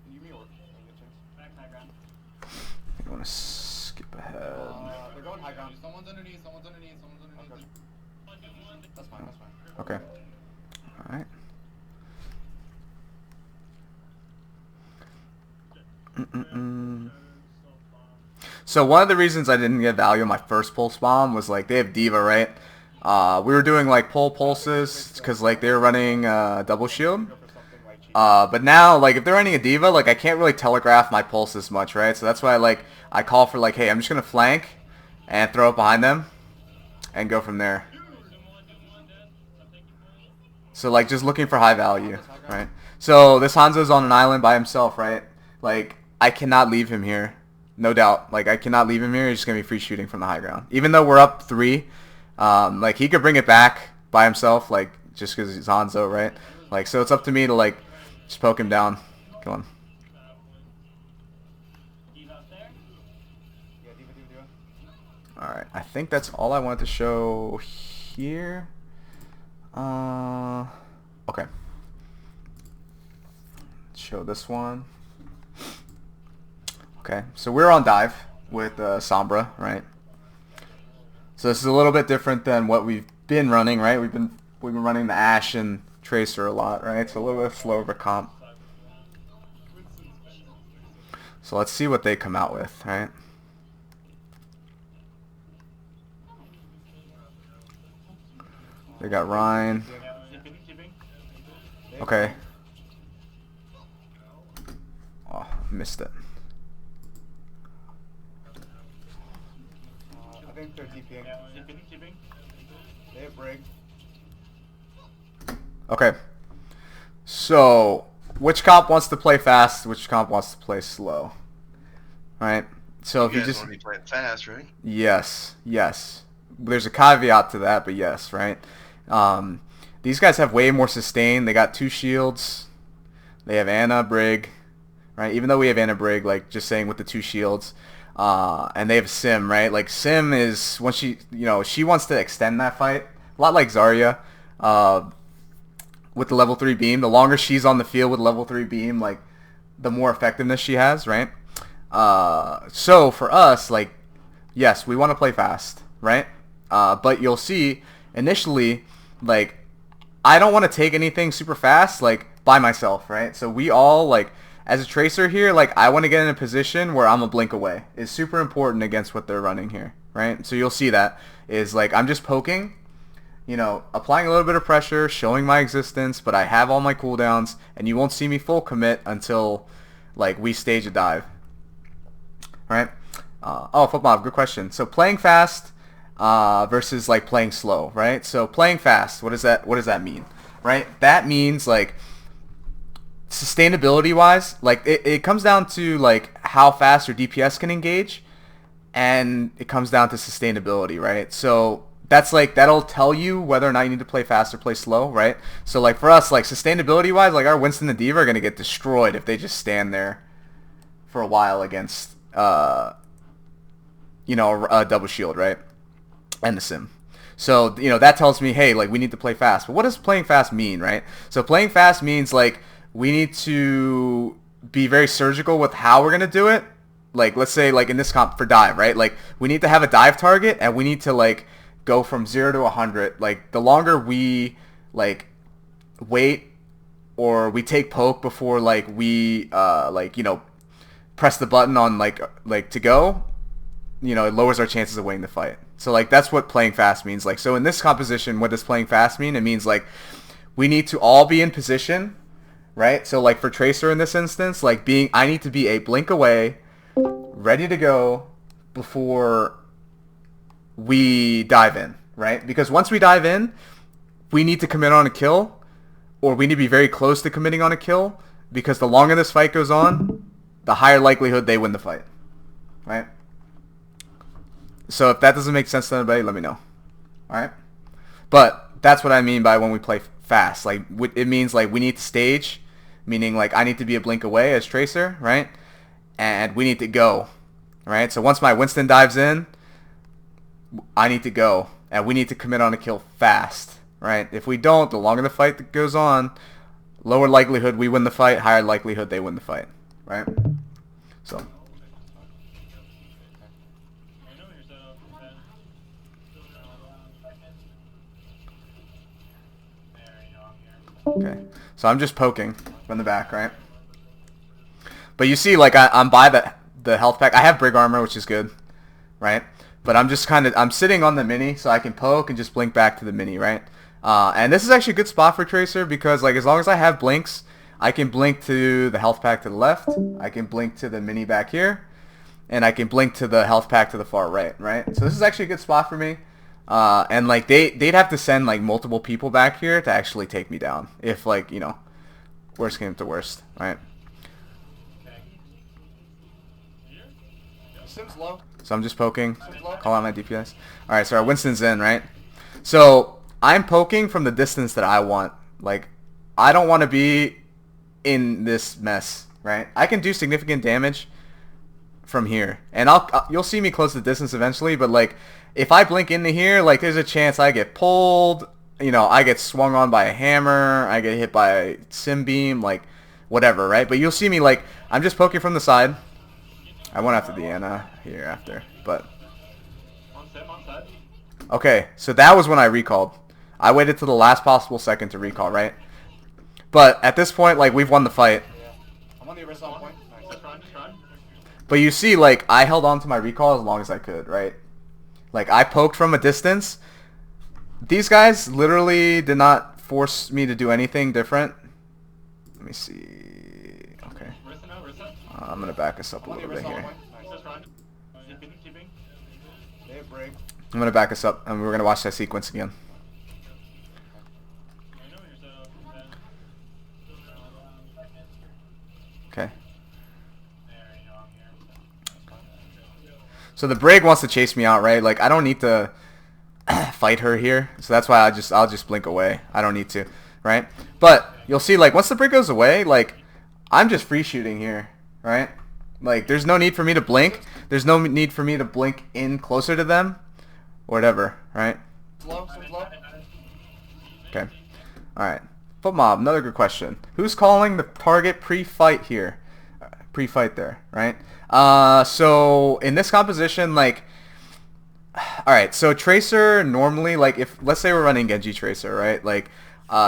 Can you give me a work? I'll get a chance. Back high ground. I want to skip ahead. They're going high ground. Someone's underneath. Someone's underneath. Okay. That's fine, that's fine. Okay. All right. So one of the reasons I didn't get value on my first pulse bomb was like they have D.Va, right? We were doing like pull pulses because like they were running double shield. Go for something like cheap. But now like if they're running a D.Va, like I can't really telegraph my pulse as much, right? So that's why I call for like, hey, I'm just gonna flank and throw it behind them and go from there. So like just looking for high value, right? So this Hanzo's on an island by himself, right? Like I cannot leave him here. No doubt. Like I cannot leave him here. He's just gonna be free shooting from the high ground. Even though we're up 3, like he could bring it back by himself, like just because he's Hanzo, right? Like so it's up to me to like just poke him down, kill him. D.Va up there. Yeah, D.Va. All right. I think that's all I wanted to show here. Okay. Show this one. Okay, so we're on dive with Sombra, right? So this is a little bit different than what we've been running, right? We've been running the Ashe and Tracer a lot, right? It's a little bit slower of a comp. So let's see what they come out with, right? They got Rhine. Okay. Oh, missed it. I think they're DPing. They have Brig. Okay. So, which comp wants to play fast? Which comp wants to play slow? Right. So if You you guys just want to be playing fast, right? yes. There's a caveat to that, but yes, right? These guys have way more sustain. They got 2 shields. They have Anna, Brig, right? Even though we have Anna, Brig, like just saying with the 2 shields. And they have Sim, right? Like Sim is, once she wants to extend that fight. A lot like Zarya with the level 3 beam. The longer she's on the field with level 3 beam, like the more effectiveness she has, right? So for us, like, yes, we want to play fast, right? But you'll see initially, like, I don't want to take anything super fast. Like by myself, right? So we all, like, as a tracer here, like, I want to get in a position where I'm a blink away. It's super important against what they're running here, right? So you'll see that is, like, I'm just poking, you know, applying a little bit of pressure, showing my existence, but I have all my cooldowns, and you won't see me full commit until, like, we stage a dive, right? Oh, FootMob, good question. So playing fast versus, like, playing slow, right? So playing fast, what does that mean, right? That means, like, sustainability wise, like, it comes down to, like, how fast your DPS can engage, and it comes down to sustainability, right? So that's, like, that'll tell you whether or not you need to play fast or play slow, right? So, like, for us, like, sustainability wise, like, our Winston and D.Va are going to get destroyed if they just stand there for a while against you know, a double shield, right? And the sim. So, you know, that tells me, hey, like, we need to play fast. But what does playing fast mean, right? So playing fast means, like, we need to be very surgical with how we're going to do it. Like, let's say, like, in this comp for dive, right? Like, we need to have a dive target, and we need to, like, go from 0 to 100. Like, the longer we, like, wait or we take poke before, like, we, like, you know, press the button on, like to go, you know, it lowers our chances of winning the fight. So, like, that's what playing fast means. Like, so in this composition, what does playing fast mean? It means, like, we need to all be in position, right? So, like, for Tracer in this instance, like, I need to be a blink away, ready to go before we dive in, right? Because once we dive in, we need to commit on a kill, or we need to be very close to committing on a kill, because the longer this fight goes on, the higher likelihood they win the fight, right? So if that doesn't make sense to anybody, let me know, all right? But that's what I mean by when we play fast. Like, it means, like, we need to stage, meaning, like, I need to be a blink away as Tracer, right? And we need to go, right? So once my Winston dives in, I need to go, and we need to commit on a kill fast, right? If we don't, the longer the fight goes on, lower likelihood we win the fight, higher likelihood they win the fight, right? So. Okay, so I'm just poking from the back, right? But you see, like, I'm by the health pack. I have Brig Armor, which is good, right? But I'm just I'm sitting on the mini, so I can poke and just blink back to the mini, right? And this is actually a good spot for Tracer because, like, as long as I have blinks, I can blink to the health pack to the left, I can blink to the mini back here, and I can blink to the health pack to the far right, right? So this is actually a good spot for me. And, like, they'd have to send, like, multiple people back here to actually take me down if, like, you know, worst came to worst, right? Sim's low. So I'm just poking, call out my DPS. Alright, so our Winston's in, right? So I'm poking from the distance that I want. Like, I don't want to be in this mess, right? I can do significant damage from here, and you'll see me close the distance eventually, but, like, if I blink into here, like, there's a chance I get pulled, you know, I get swung on by a hammer, I get hit by a sim beam, like, whatever, right? But you'll see me, like, I'm just poking from the side. I went after the Ana here after, but... Okay, so that was when I recalled. I waited till the last possible second to recall, right? But at this point, like, we've won the fight. Yeah. I'm on the original point. Nice. But you see, like, I held on to my recall as long as I could, right? Like, I poked from a distance. These guys literally did not force me to do anything different. Let me see. Okay. I'm going to back us up a little bit here. I'm going to back us up, and we're going to watch that sequence again. Okay. So the Brig wants to chase me out, right? Like, I don't need to fight her here, so that's why I'll just blink away. I don't need to, right? But you'll see, like, once the Brig goes away, like, I'm just free shooting here, right? Like, there's no need for me to blink. There's no need for me to blink in closer to them, or whatever, right? Slow. Okay. All right. FootMob, another good question. Who's calling the target pre-fight here? Pre-fight there, right? So in this composition, like, All right, so Tracer normally, like, if let's say we're running Genji Tracer, right? Like,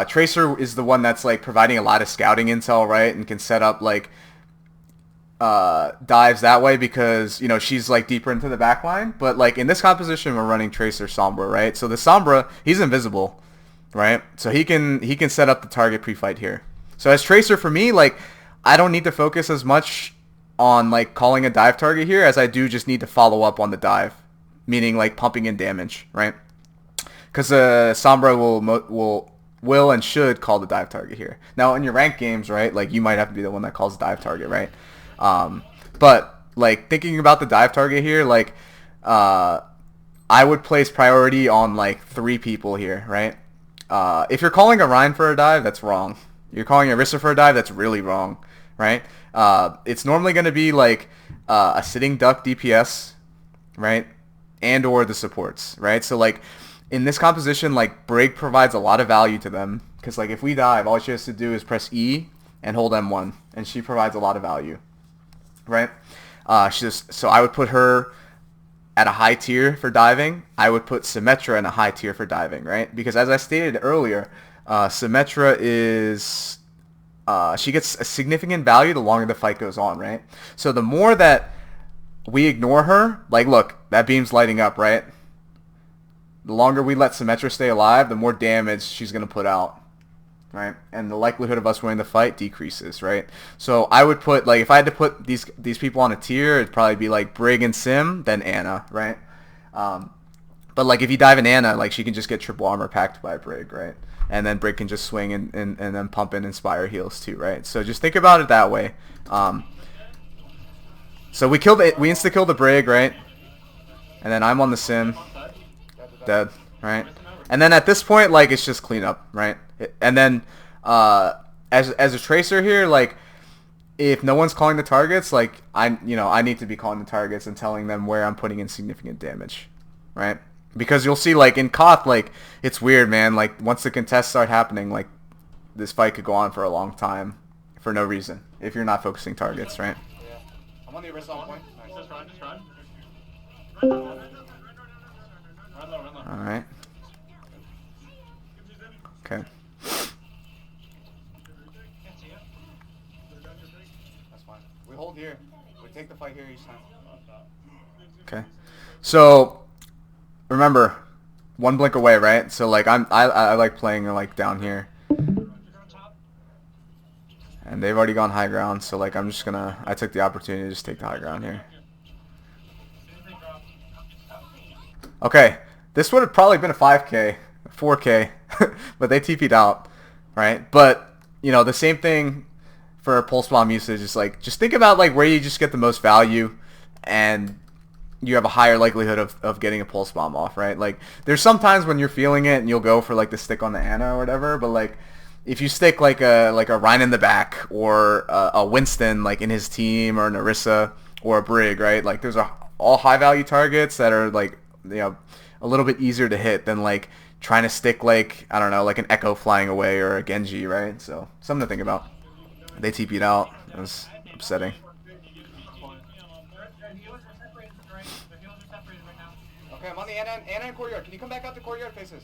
Tracer is the one that's like providing a lot of scouting intel, right, and can set up like dives that way because you know she's like deeper into the back line. But like in this composition, we're running Tracer Sombra, right? So the Sombra, he's invisible, right? So he can set up the target pre-fight here. So as Tracer for me, like I don't need to focus as much on like calling a dive target here as I do just need to follow up on the dive, meaning like pumping in damage, right? Because Sombra will and should call the dive target here. Now in your ranked games, right, like you might have to be the one that calls the dive target, right? But like thinking about the dive target here, like I would place priority on like 3 people here, right? If you're calling a Rhine for a dive, that's wrong. You're calling a Rissa for a dive, that's really wrong, right? It's normally going to be like a sitting duck DPS, right? And or the supports, right? So like in this composition, like Brig provides a lot of value to them because like if we dive, all she has to do is press E and hold M1, and she provides a lot of value, right? So I would put her at a high tier for diving. I would put Symmetra in a high tier for diving, right? Because as I stated earlier, Symmetra is she gets a significant value the longer the fight goes on, right? So the more that we ignore her, like look, that beam's lighting up, right? The longer we let Symmetra stay alive, the more damage she's going to put out, right? And the likelihood of us winning the fight decreases, right? So I would put, like, if I had to put these people on a tier, it'd probably be like Brig and Sim, then Anna, right? But like if you dive in Anna, like she can just get triple armor packed by Brig, right? And then Brig can just swing and then pump in Inspire heals too, right? So just think about it that way. So we insta killed the Brig, right? And then I'm on the Sim, dead, right? And then at this point, like it's just cleanup, right? And then as a Tracer here, like if no one's calling the targets, like I need to be calling the targets and telling them where I'm putting in significant damage, right? Because you'll see, like in Koth, like it's weird, man. Like once the contests start happening, like this fight could go on for a long time for no reason if you're not focusing targets, right? Yeah. I'm on the wrist on point. Nice. Just run. Run low. All right. Okay. That's fine. We hold here. We take the fight here each time. Okay. So remember, one blink away, right? So like I like playing like down here. And they've already gone high ground, so like I took the opportunity to just take the high ground here. Okay, this would have probably been a 5K, 4K, but they TP'd out, right? But, you know, the same thing for pulse bomb usage is like, just think about like where you just get the most value and you have a higher likelihood of getting a pulse bomb off, right? Like, there's sometimes when you're feeling it and you'll go for like the stick on the Ana or whatever, but like, if you stick like a Rhine in the back or a Winston like in his team or an Orisa or a Brig, right? Like those are all high value targets that are like, you know, a little bit easier to hit than like trying to stick like, I don't know, like an Echo flying away or a Genji, right? So something to think about. They TP'd out. It was upsetting. Okay, I'm on the Anna and courtyard. Can you come back out to courtyard faces?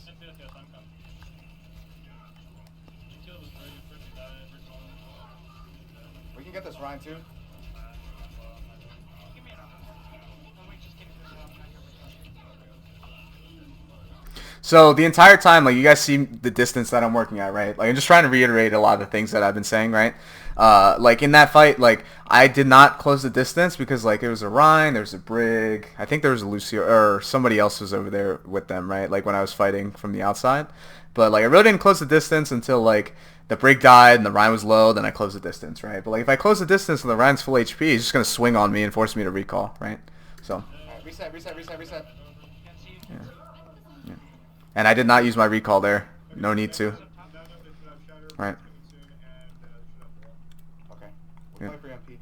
We can get this Ryan too. So the entire time, like you guys see the distance that I'm working at, right? Like I'm just trying to reiterate a lot of the things that I've been saying, right? Like in that fight, like I did not close the distance because like there was a Rhine, there was a Brig, I think there was a Lucio or somebody else was over there with them, right? Like when I was fighting from the outside, but like I really didn't close the distance until like the Brig died and the Rhine was low, then I closed the distance, right? But like if I close the distance and the Rhine's full HP, he's just gonna swing on me and force me to recall, right? So. Alright, reset. Yeah. Yeah. And I did not use my recall there. No need to. Right. Okay. We'll Yeah. play for EMP.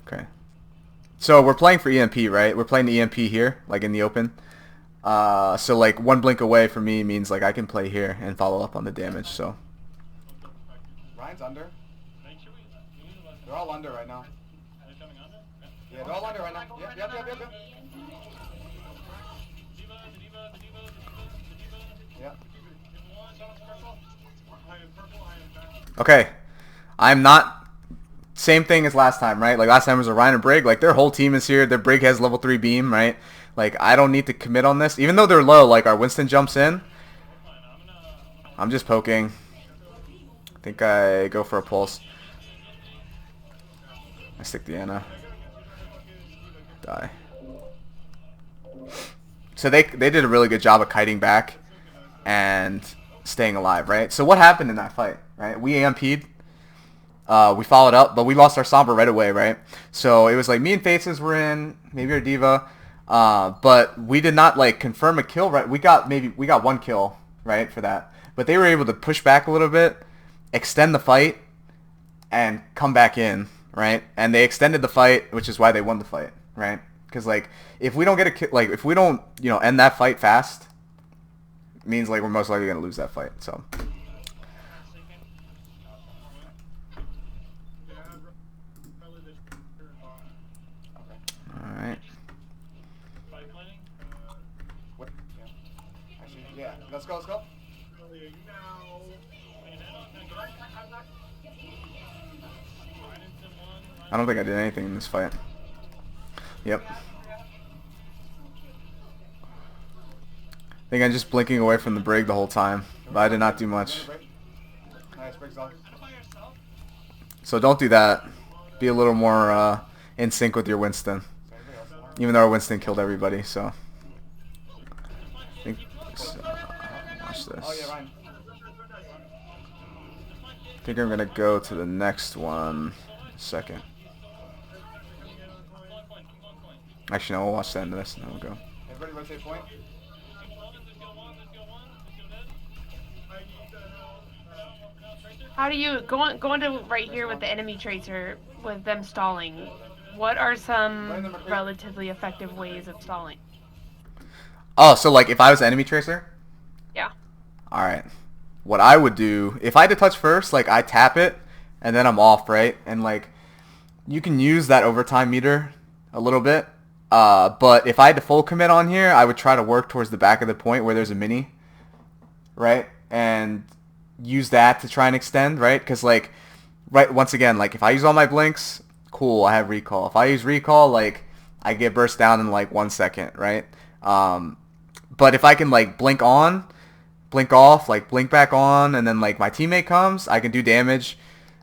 Okay. So we're playing for EMP, right? We're playing the EMP here, like in the open. So like one blink away for me means like I can play here and follow up on the damage. So. Ryan's under. They're all under right now. Yeah, they're all under right now. Yep. Yeah. Okay. I'm not... Same thing as last time, right? Like last time was a Ryan and Brig. Like their whole team is here. Their Brig has level 3 beam, right? Like I don't need to commit on this. Even though they're low, like our Winston jumps in. I'm just poking. I think I go for a pulse. I stick the Ana. Die. So they did a really good job of kiting back and staying alive, right? So what happened in that fight, right? We AMP'd. We followed up, but we lost our Sombra right away, right? So it was like me and Faces were in, maybe our Diva, but we did not like confirm a kill, right? We got one kill, right, for that. But they were able to push back a little bit, extend the fight, and come back in, right? And they extended the fight, which is why they won the fight, right? Because like if we don't get a kill, like if we don't end that fight fast, it means like we're most likely gonna lose that fight. So. All right. What? Yeah. Actually, yeah. Let's go. Let's go. I don't think I did anything in this fight. Yep. I think I'm just blinking away from the Brig the whole time, but I did not do much. Nice, Brig's on. So don't do that. Be a little more in sync with your Winston. Even though our Winston killed everybody, so. I think watch this. Oh yeah, Ryan. I think I'm gonna go to the next one. Second. Actually, no. We'll watch the end of this, and then we'll go. Everybody rotate point. How do you go into right here with the enemy tracer with them stalling? What are some relatively effective ways of stalling? Oh, so like if I was enemy tracer? Yeah. All right. What I would do, if I had to touch first, like I tap it, and then I'm off, right? And like you can use that overtime meter a little bit. But if I had to full commit on here, I would try to work towards the back of the point where there's a mini, right? And use that to try and extend, right? Because like, right, once again, like if I use all my blinks, cool, I have recall. If I use recall, like I get burst down in like 1 second, right? But if I can like blink on, blink off, like blink back on, and then like my teammate comes, I can do damage,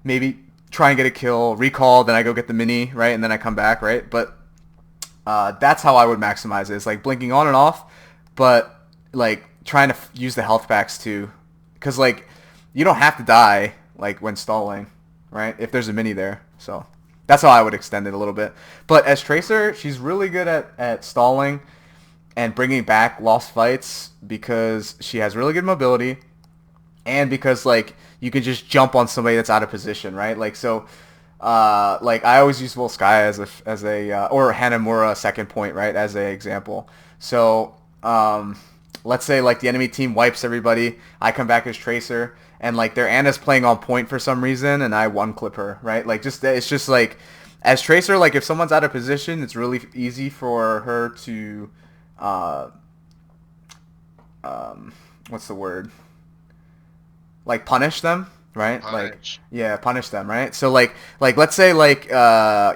maybe try and get a kill, recall, then I go get the mini, right? And then I come back, right? But that's how I would maximize it. It's like blinking on and off, but like trying to use the health packs too. Because like you don't have to die like when stalling, right? If there's a mini there. So that's how I would extend it a little bit. But as Tracer, she's really good at stalling and bringing back lost fights because she has really good mobility and because like you can just jump on somebody that's out of position, right? Like so like I always use Volskaya as a or Hanamura second point, right, as an example. So let's say like the enemy team wipes everybody, I come back as Tracer, and like their Ana's playing on point for some reason, and I one clip her, right? Like it's just like as Tracer, like if someone's out of position, it's really easy for her to what's the word? Like punish them, right? Punish. Like yeah, punish them, right? So like let's say like I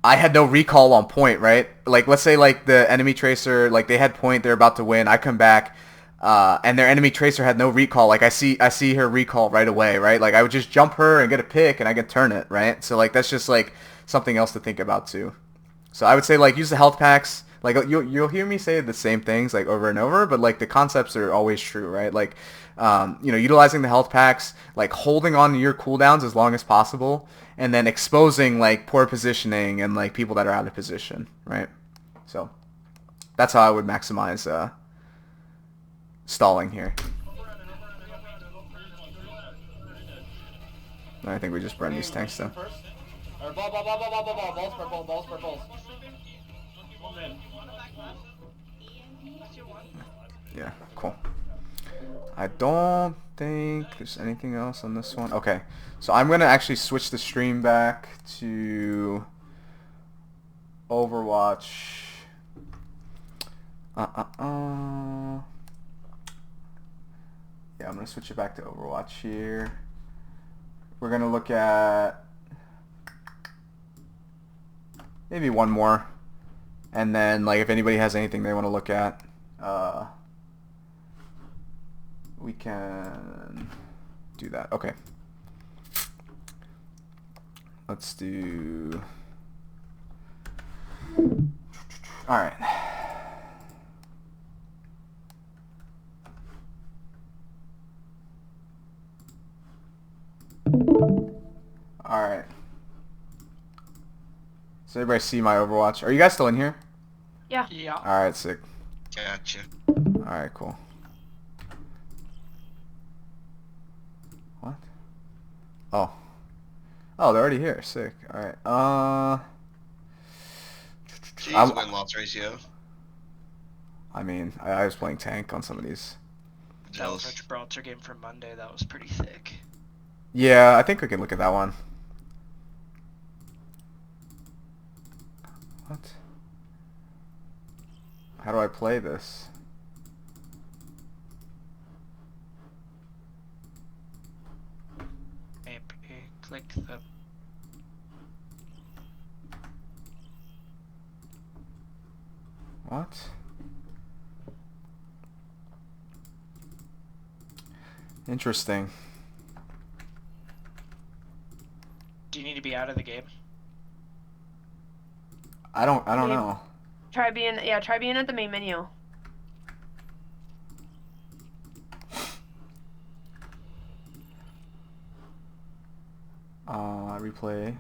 had no recall on point, right? Like let's say like the enemy tracer, like they had point, they're about to win, I come back and their enemy tracer had no recall. Like I see her recall right away, right? Like I would just jump her and get a pick and I can turn it, right? So like that's just like something else to think about too. So I would say like use the health packs. Like you'll hear me say the same things like over and over, but like the concepts are always true, right? Like utilizing the health packs, like holding on to your cooldowns as long as possible, and then exposing like poor positioning and like people that are out of position, right? So that's how I would maximize stalling here. I think we just burned these tanks though. Balls. Yeah, cool. I don't think there's anything else on this one. Okay, so I'm going to actually switch the stream back to Overwatch. Yeah, I'm gonna switch it back to Overwatch here. We're gonna look at maybe one more, and then like if anybody has anything they want to look at, we can do that. Okay. Let's do. All right. All right. So everybody see my Overwatch? Are you guys still in here? Yeah. Yeah. All right, sick. Gotcha. All right, cool. What? Oh. Oh, they're already here. Sick. All right. Jeez, win-loss ratio. I mean, I was playing tank on some of these. That was our Jealous. Gibraltar game from Monday. That was pretty thick. Yeah, I think we can look at that one. What? How do I play this? Maybe click the. What? Interesting. Do you need to be out of the game? I don't Game. know. Try being at the main menu. Replay.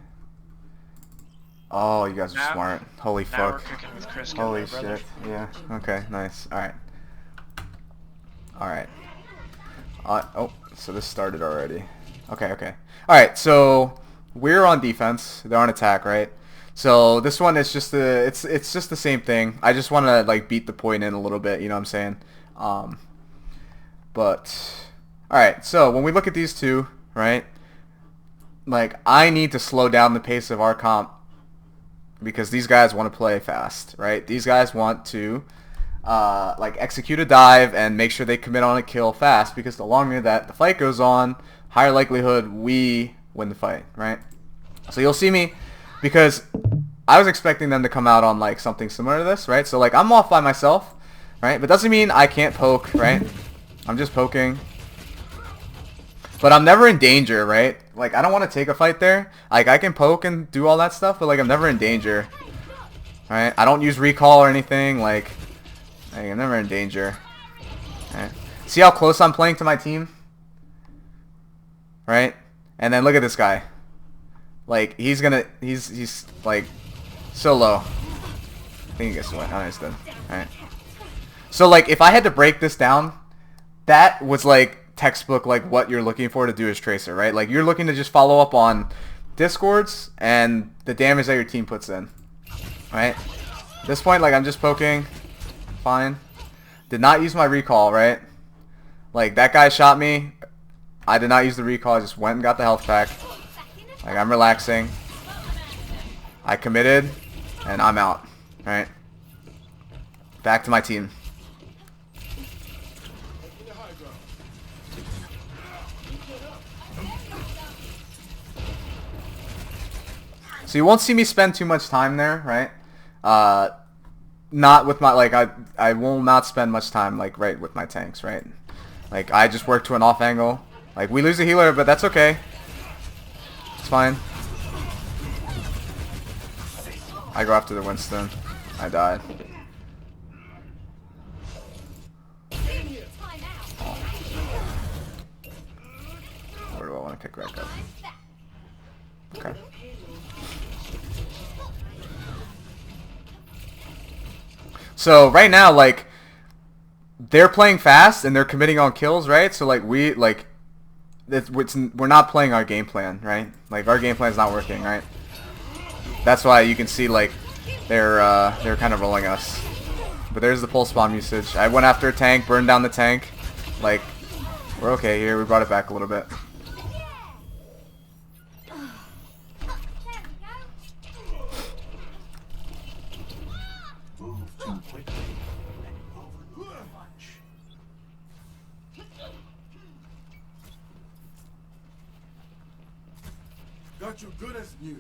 Oh, you guys are Now- smart. Holy Now we're fuck. cooking with Chris. Holy Gilmore, brother. shit. Yeah. Okay, nice. Alright. Alright. Oh, so this started already. Okay, okay. Alright, so we're on defense. They're on attack, right? So this one is just it's just the same thing. I just want to like beat the point in a little bit, you know what I'm saying? But alright, so when we look at these two, right? Like I need to slow down the pace of our comp because these guys want to play fast, right? These guys want to like execute a dive and make sure they commit on a kill fast because the longer that the fight goes on, higher likelihood we win the fight, right? So you'll see me because I was expecting them to come out on like something similar to this, right? So like I'm off by myself, right? But doesn't mean I can't poke, right? I'm just poking. But I'm never in danger, right? Like, I don't want to take a fight there. Like, I can poke and do all that stuff, but, like, I'm never in danger. Right? I don't use recall or anything. Like I'm never in danger. Right? See how close I'm playing to my team? Right? And then look at this guy. Like, he's, like, so low. I think he gets to win. Oh, he's dead. Alright. So, like, if I had to break this down, that was, like, textbook like what you're looking for to do as Tracer, right? Like you're looking to just follow up on discords and the damage that your team puts in, right? At this point, like I'm just poking, fine. Did not use my recall, right? Like that guy shot me. I did not use the recall. I just went and got the health pack. Like I'm relaxing. I committed, and I'm out, right? Back to my team. So you won't see me spend too much time there, right? Not with my, like, I will not spend much time, like, right with my tanks, right? Like, I just work to an off angle. Like, we lose a healer, but that's okay. It's fine. I go after the Winston. I died. Where do I want to pick back up? Okay. So right now, like, they're playing fast and they're committing on kills, right? So like we're not playing our game plan, right? Like our game plan's not working, right? That's why you can see like they're kind of rolling us. But there's the pulse bomb usage. I went after a tank, burned down the tank. Like we're okay here. We brought it back a little bit. got you good as new.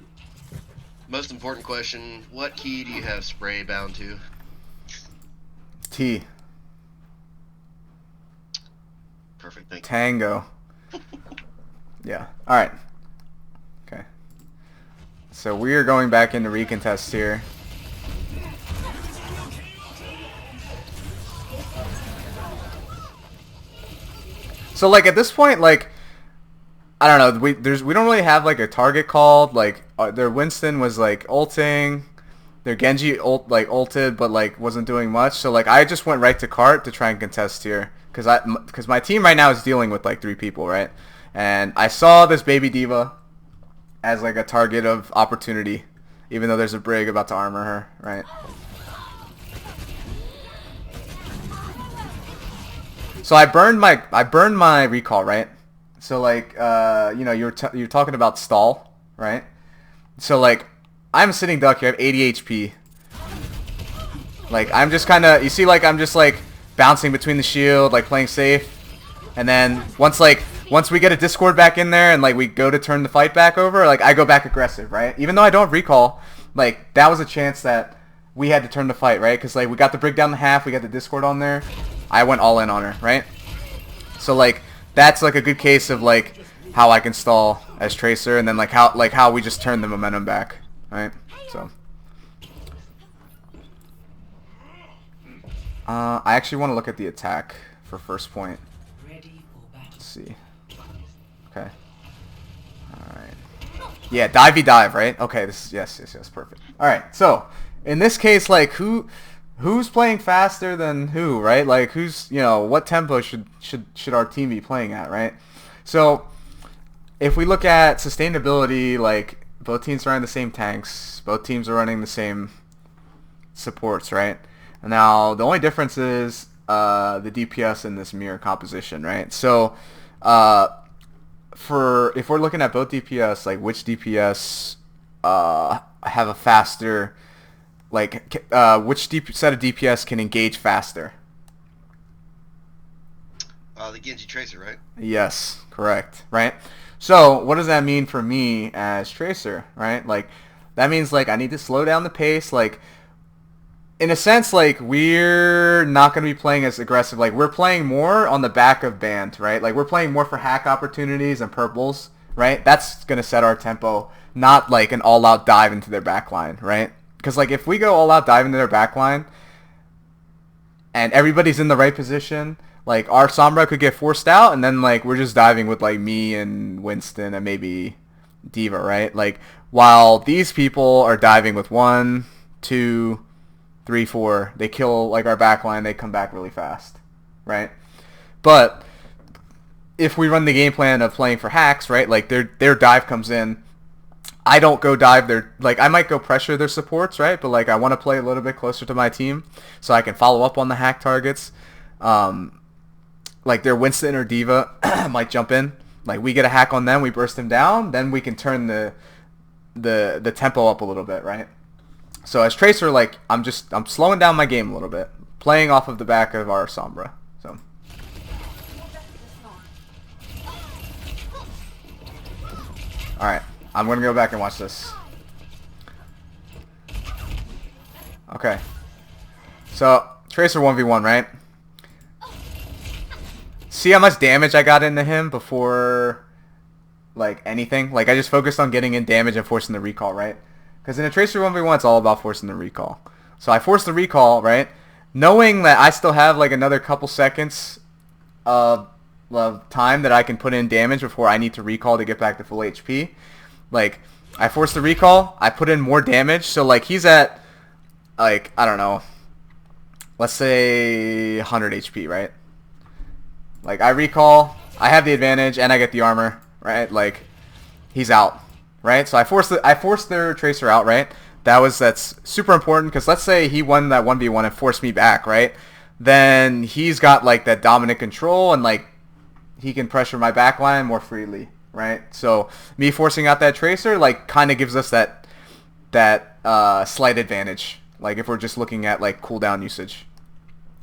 Most important question: what key do you have spray bound to? T. Perfect. Thank you. Tango. Yeah. All right. Okay. So we are going back into recontest here. So like at this point, like I don't know, we don't really have like a target called. Like their Winston was like ulting, their Genji ulted, but like wasn't doing much. So like I just went right to cart to try and contest here, because my team right now is dealing with like 3 people, right? And I saw this baby diva as like a target of opportunity, even though there's a Brig about to armor her, right? So I burned my recall, right? So like you know, you're talking about stall, right? So like I'm a sitting duck here, I have 80 HP. Like I'm just kind of, you see, like I'm just like bouncing between the shield, like playing safe. And then once we get a Discord back in there and like we go to turn the fight back over, like I go back aggressive, right? Even though I don't have recall, like that was a chance that we had to turn the fight, right? Because like we got the Brig down the half, we got the Discord on there. I went all in on her, right? So like that's like a good case of like how I can stall as Tracer, and then like how we just turn the momentum back, right? So I actually want to look at the attack for first point. Let's see. Okay. All right. Yeah, divey dive, right? Okay. This is yes, perfect. All right. So in this case, like who's playing faster than who, right? Like who's, you know, what tempo should our team be playing at, right? So if we look at sustainability, like both teams are running the same tanks, both teams are running the same supports, right? Now the only difference is the DPS in this mirror composition, right? So if we're looking at both DPS, like which DPS have a faster, like which set of DPS can engage faster? The Genji Tracer, right? Yes, correct, right? So what does that mean for me as Tracer, right? Like that means like I need to slow down the pace, like in a sense, like we're not going to be playing as aggressive. Like we're playing more on the back of band, right? Like we're playing more for hack opportunities and purples, right? That's going to set our tempo, not like an all-out dive into their backline, right? Because like if we go all-out dive into their backline and everybody's in the right position, like our Sombra could get forced out, and then like we're just diving with like me and Winston and maybe Diva, right? Like while these people are diving with 1, 2, 3, 4, they kill like our backline, they come back really fast, right? But if we run the game plan of playing for hacks, right? Like their dive comes in, I don't go dive their, like I might go pressure their supports, right? But like I want to play a little bit closer to my team so I can follow up on the hack targets. Like their Winston or Diva might jump in, like we get a hack on them, we burst them down, then we can turn the tempo up a little bit, right? So as Tracer, like I'm slowing down my game a little bit, playing off of the back of our Sombra. So all right, I'm gonna go back and watch this. Okay, so Tracer 1v1, right? See how much damage I got into him before like anything? Like I just focused on getting in damage and forcing the recall, right? Because in a Tracer 1v1, it's all about forcing the recall. So I forced the recall, right? Knowing that I still have like another couple seconds of time that I can put in damage before I need to recall to get back to full HP. Like, I forced the recall, I put in more damage, so like he's at, like, I don't know, let's say 100 HP, right? Like, I recall, I have the advantage, and I get the armor, right? Like, he's out. Right, so I forced their Tracer out, right? That's super important, because let's say he won that 1v1 and forced me back, right? Then he's got like that dominant control, and like he can pressure my backline more freely, right? So me forcing out that Tracer like kind of gives us that slight advantage, like if we're just looking at like cooldown usage,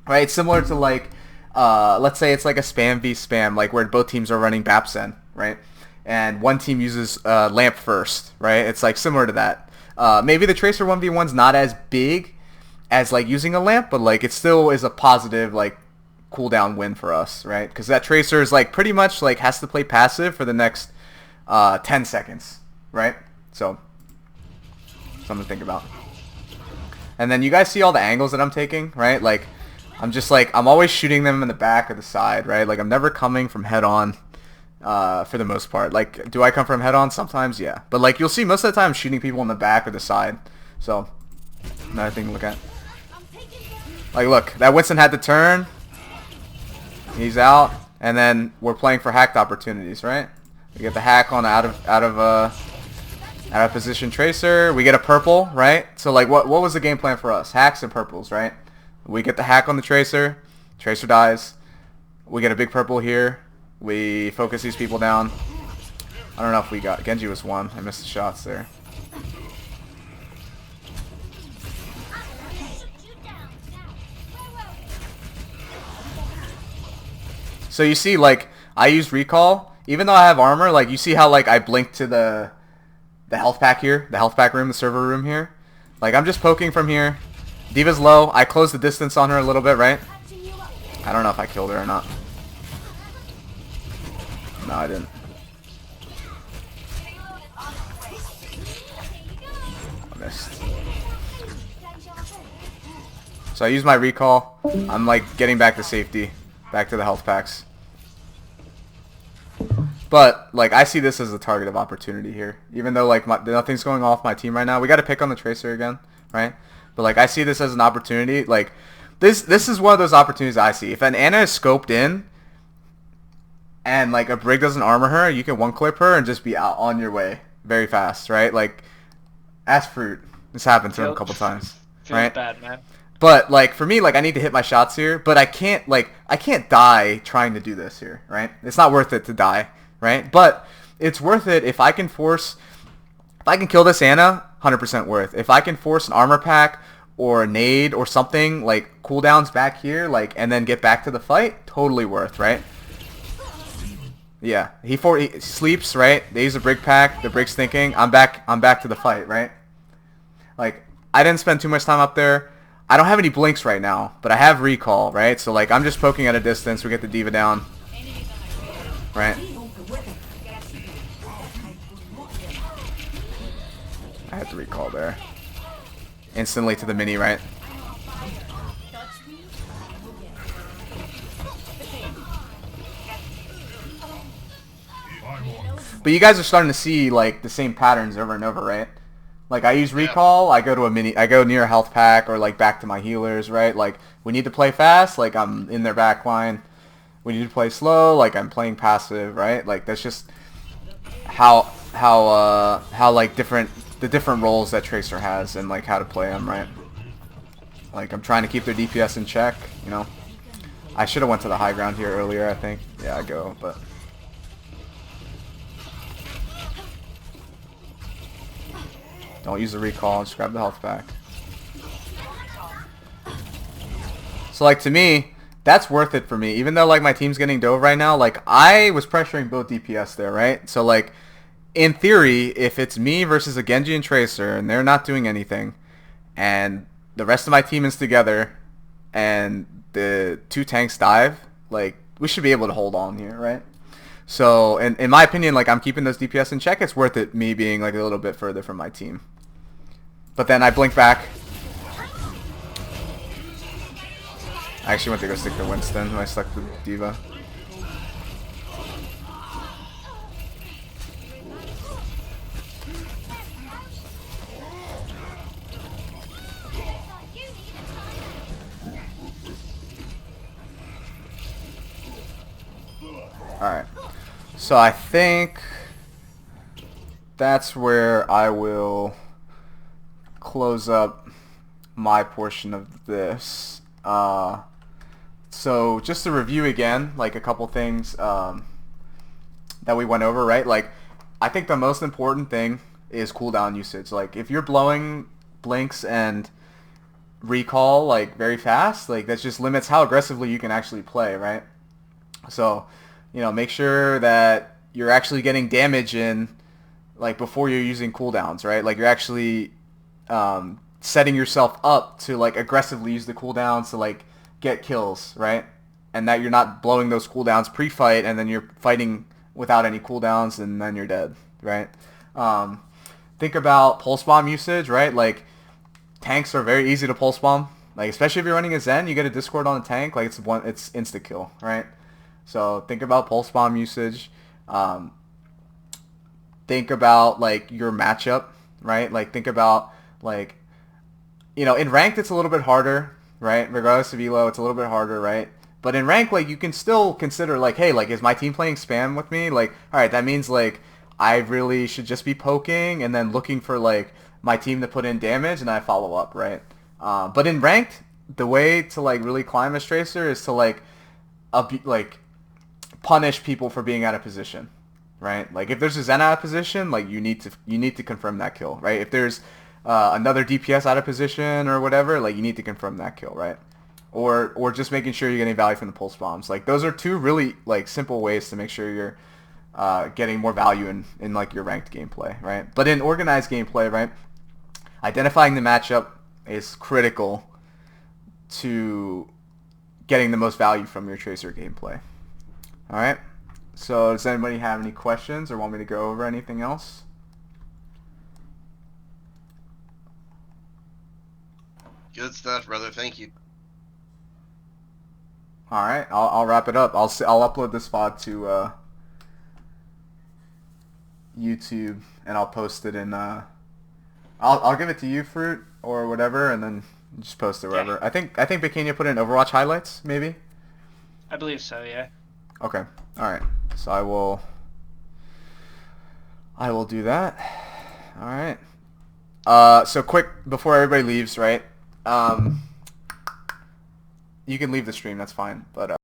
right? It's similar to like let's say it's like a spam v spam, like where both teams are running Bapsen, right? and one team uses lamp first, right? It's like similar to that. Maybe the Tracer 1v1's not as big as like using a lamp, but like it still is a positive like cooldown win for us, right? Because that Tracer is like pretty much like has to play passive for the next 10 seconds, right? So something to think about. And then you guys see all the angles that I'm taking, right? Like I'm always shooting them in the back or the side, right? Like I'm never coming from head on for the most part. Like, do I come from head on? Sometimes, yeah. But like you'll see most of the time I'm shooting people in the back or the side. So another thing to look at. Like look, that Winston had to turn. He's out, and then we're playing for hacked opportunities, right? We get the hack on out of position Tracer. We get a purple, right? So like what was the game plan for us? Hacks and purples, right? We get the hack on the Tracer. Tracer dies. We get a big purple here. We focus these people down. I don't know if we got... Genji was one. I missed the shots there. So you see, like, I use recall. Even though I have armor, like, you see how, like, I blink to the health pack here? The health pack room, the server room here? Like, I'm just poking from here. D.Va's low. I close the distance on her a little bit, right? I don't know if I killed her or not. No, I didn't. I missed. So I use my recall. I'm like getting back to safety. Back to the health packs. But like I see this as a target of opportunity here. Even though like nothing's going off my team right now. We got to pick on the Tracer again, right? But like I see this as an opportunity. Like this is one of those opportunities I see. If an Ana is scoped in and like a Brig doesn't armor her, you can one clip her and just be out on your way very fast, right? Like ass fruit. This happened to him a couple times, right? Bad, man. But like for me, like I need to hit my shots here, but I can't die trying to do this here, right? It's not worth it to die, right? But it's worth it if I can kill this Ana, 100% worth. If I can force an armor pack or a nade or something like cooldowns back here, like and then get back to the fight, totally worth, right? Yeah, he sleeps, right? They use a Brig pack. The Brig's thinking, I'm back to the fight, right? Like I didn't spend too much time up there. I don't have any blinks right now, but I have recall, right? So like I'm just poking at a distance. We get the D.Va down, right? I had to recall there. Instantly to the mini, right? But you guys are starting to see like the same patterns over and over, right? Like I use recall, I go near a health pack or like back to my healers, right? Like we need to play fast, like I'm in their back line. We need to play slow, like I'm playing passive, right? Like that's just how like the different roles that Tracer has and like how to play them, right? Like I'm trying to keep their DPS in check, you know. I should have went to the high ground here earlier, I think. Yeah, I go, but don't use the recall, just grab the health pack. So like to me, that's worth it for me. Even though like my team's getting dove right now, like I was pressuring both DPS there, right? So like in theory, if it's me versus a Genji and Tracer and they're not doing anything and the rest of my team is together and the two tanks dive, like we should be able to hold on here, right? So in my opinion, like I'm keeping those DPS in check. It's worth it me being like a little bit further from my team. But then I blink back. I actually went to go stick to Winston when I stuck to D.Va. Alright. So I think that's where I will close up my portion of this. So just to review again, like a couple things that we went over, right? Like I think the most important thing is cooldown usage. Like if you're blowing blinks and recall like very fast, like that just limits how aggressively you can actually play, right? So, you know, make sure that you're actually getting damage in like before you're using cooldowns, right? Like you're actually setting yourself up to like aggressively use the cooldowns to like get kills, right? And that you're not blowing those cooldowns pre-fight, and then you're fighting without any cooldowns, and then you're dead, right? Think about pulse bomb usage, right? Like tanks are very easy to pulse bomb. Like especially if you're running a Zen, you get a Discord on the tank, like it's insta kill, right? So think about pulse bomb usage. Think about like your matchup, right? Like think about like, you know, in ranked it's a little bit harder, right? Regardless of elo, it's a little bit harder, right? But in rank, like you can still consider like, hey, like is my team playing spam with me? Like, all right, that means like I really should just be poking and then looking for like my team to put in damage, and I follow up, right? But in ranked, the way to like really climb as Tracer is to like punish people for being out of position, right? Like if there's a Zen out of position, like you need to confirm that kill, right? If there's another DPS out of position or whatever, like you need to confirm that kill, right? Or just making sure you're getting value from the pulse bombs. Like those are two really like simple ways to make sure you're getting more value in like your ranked gameplay, right? But in organized gameplay, right, identifying the matchup is critical to getting the most value from your Tracer gameplay. All right. So does anybody have any questions or want me to go over anything else? Good stuff, brother. Thank you. All right, I'll wrap it up. I'll upload this VOD to YouTube, and I'll post it in. I'll give it to you, Fruit, or whatever, and then just post it wherever. Yeah. I think Bikini put in Overwatch highlights, maybe. I believe so, yeah. Okay. All right. So I will do that. All right. So quick before everybody leaves, right? You can leave the stream. That's fine, but.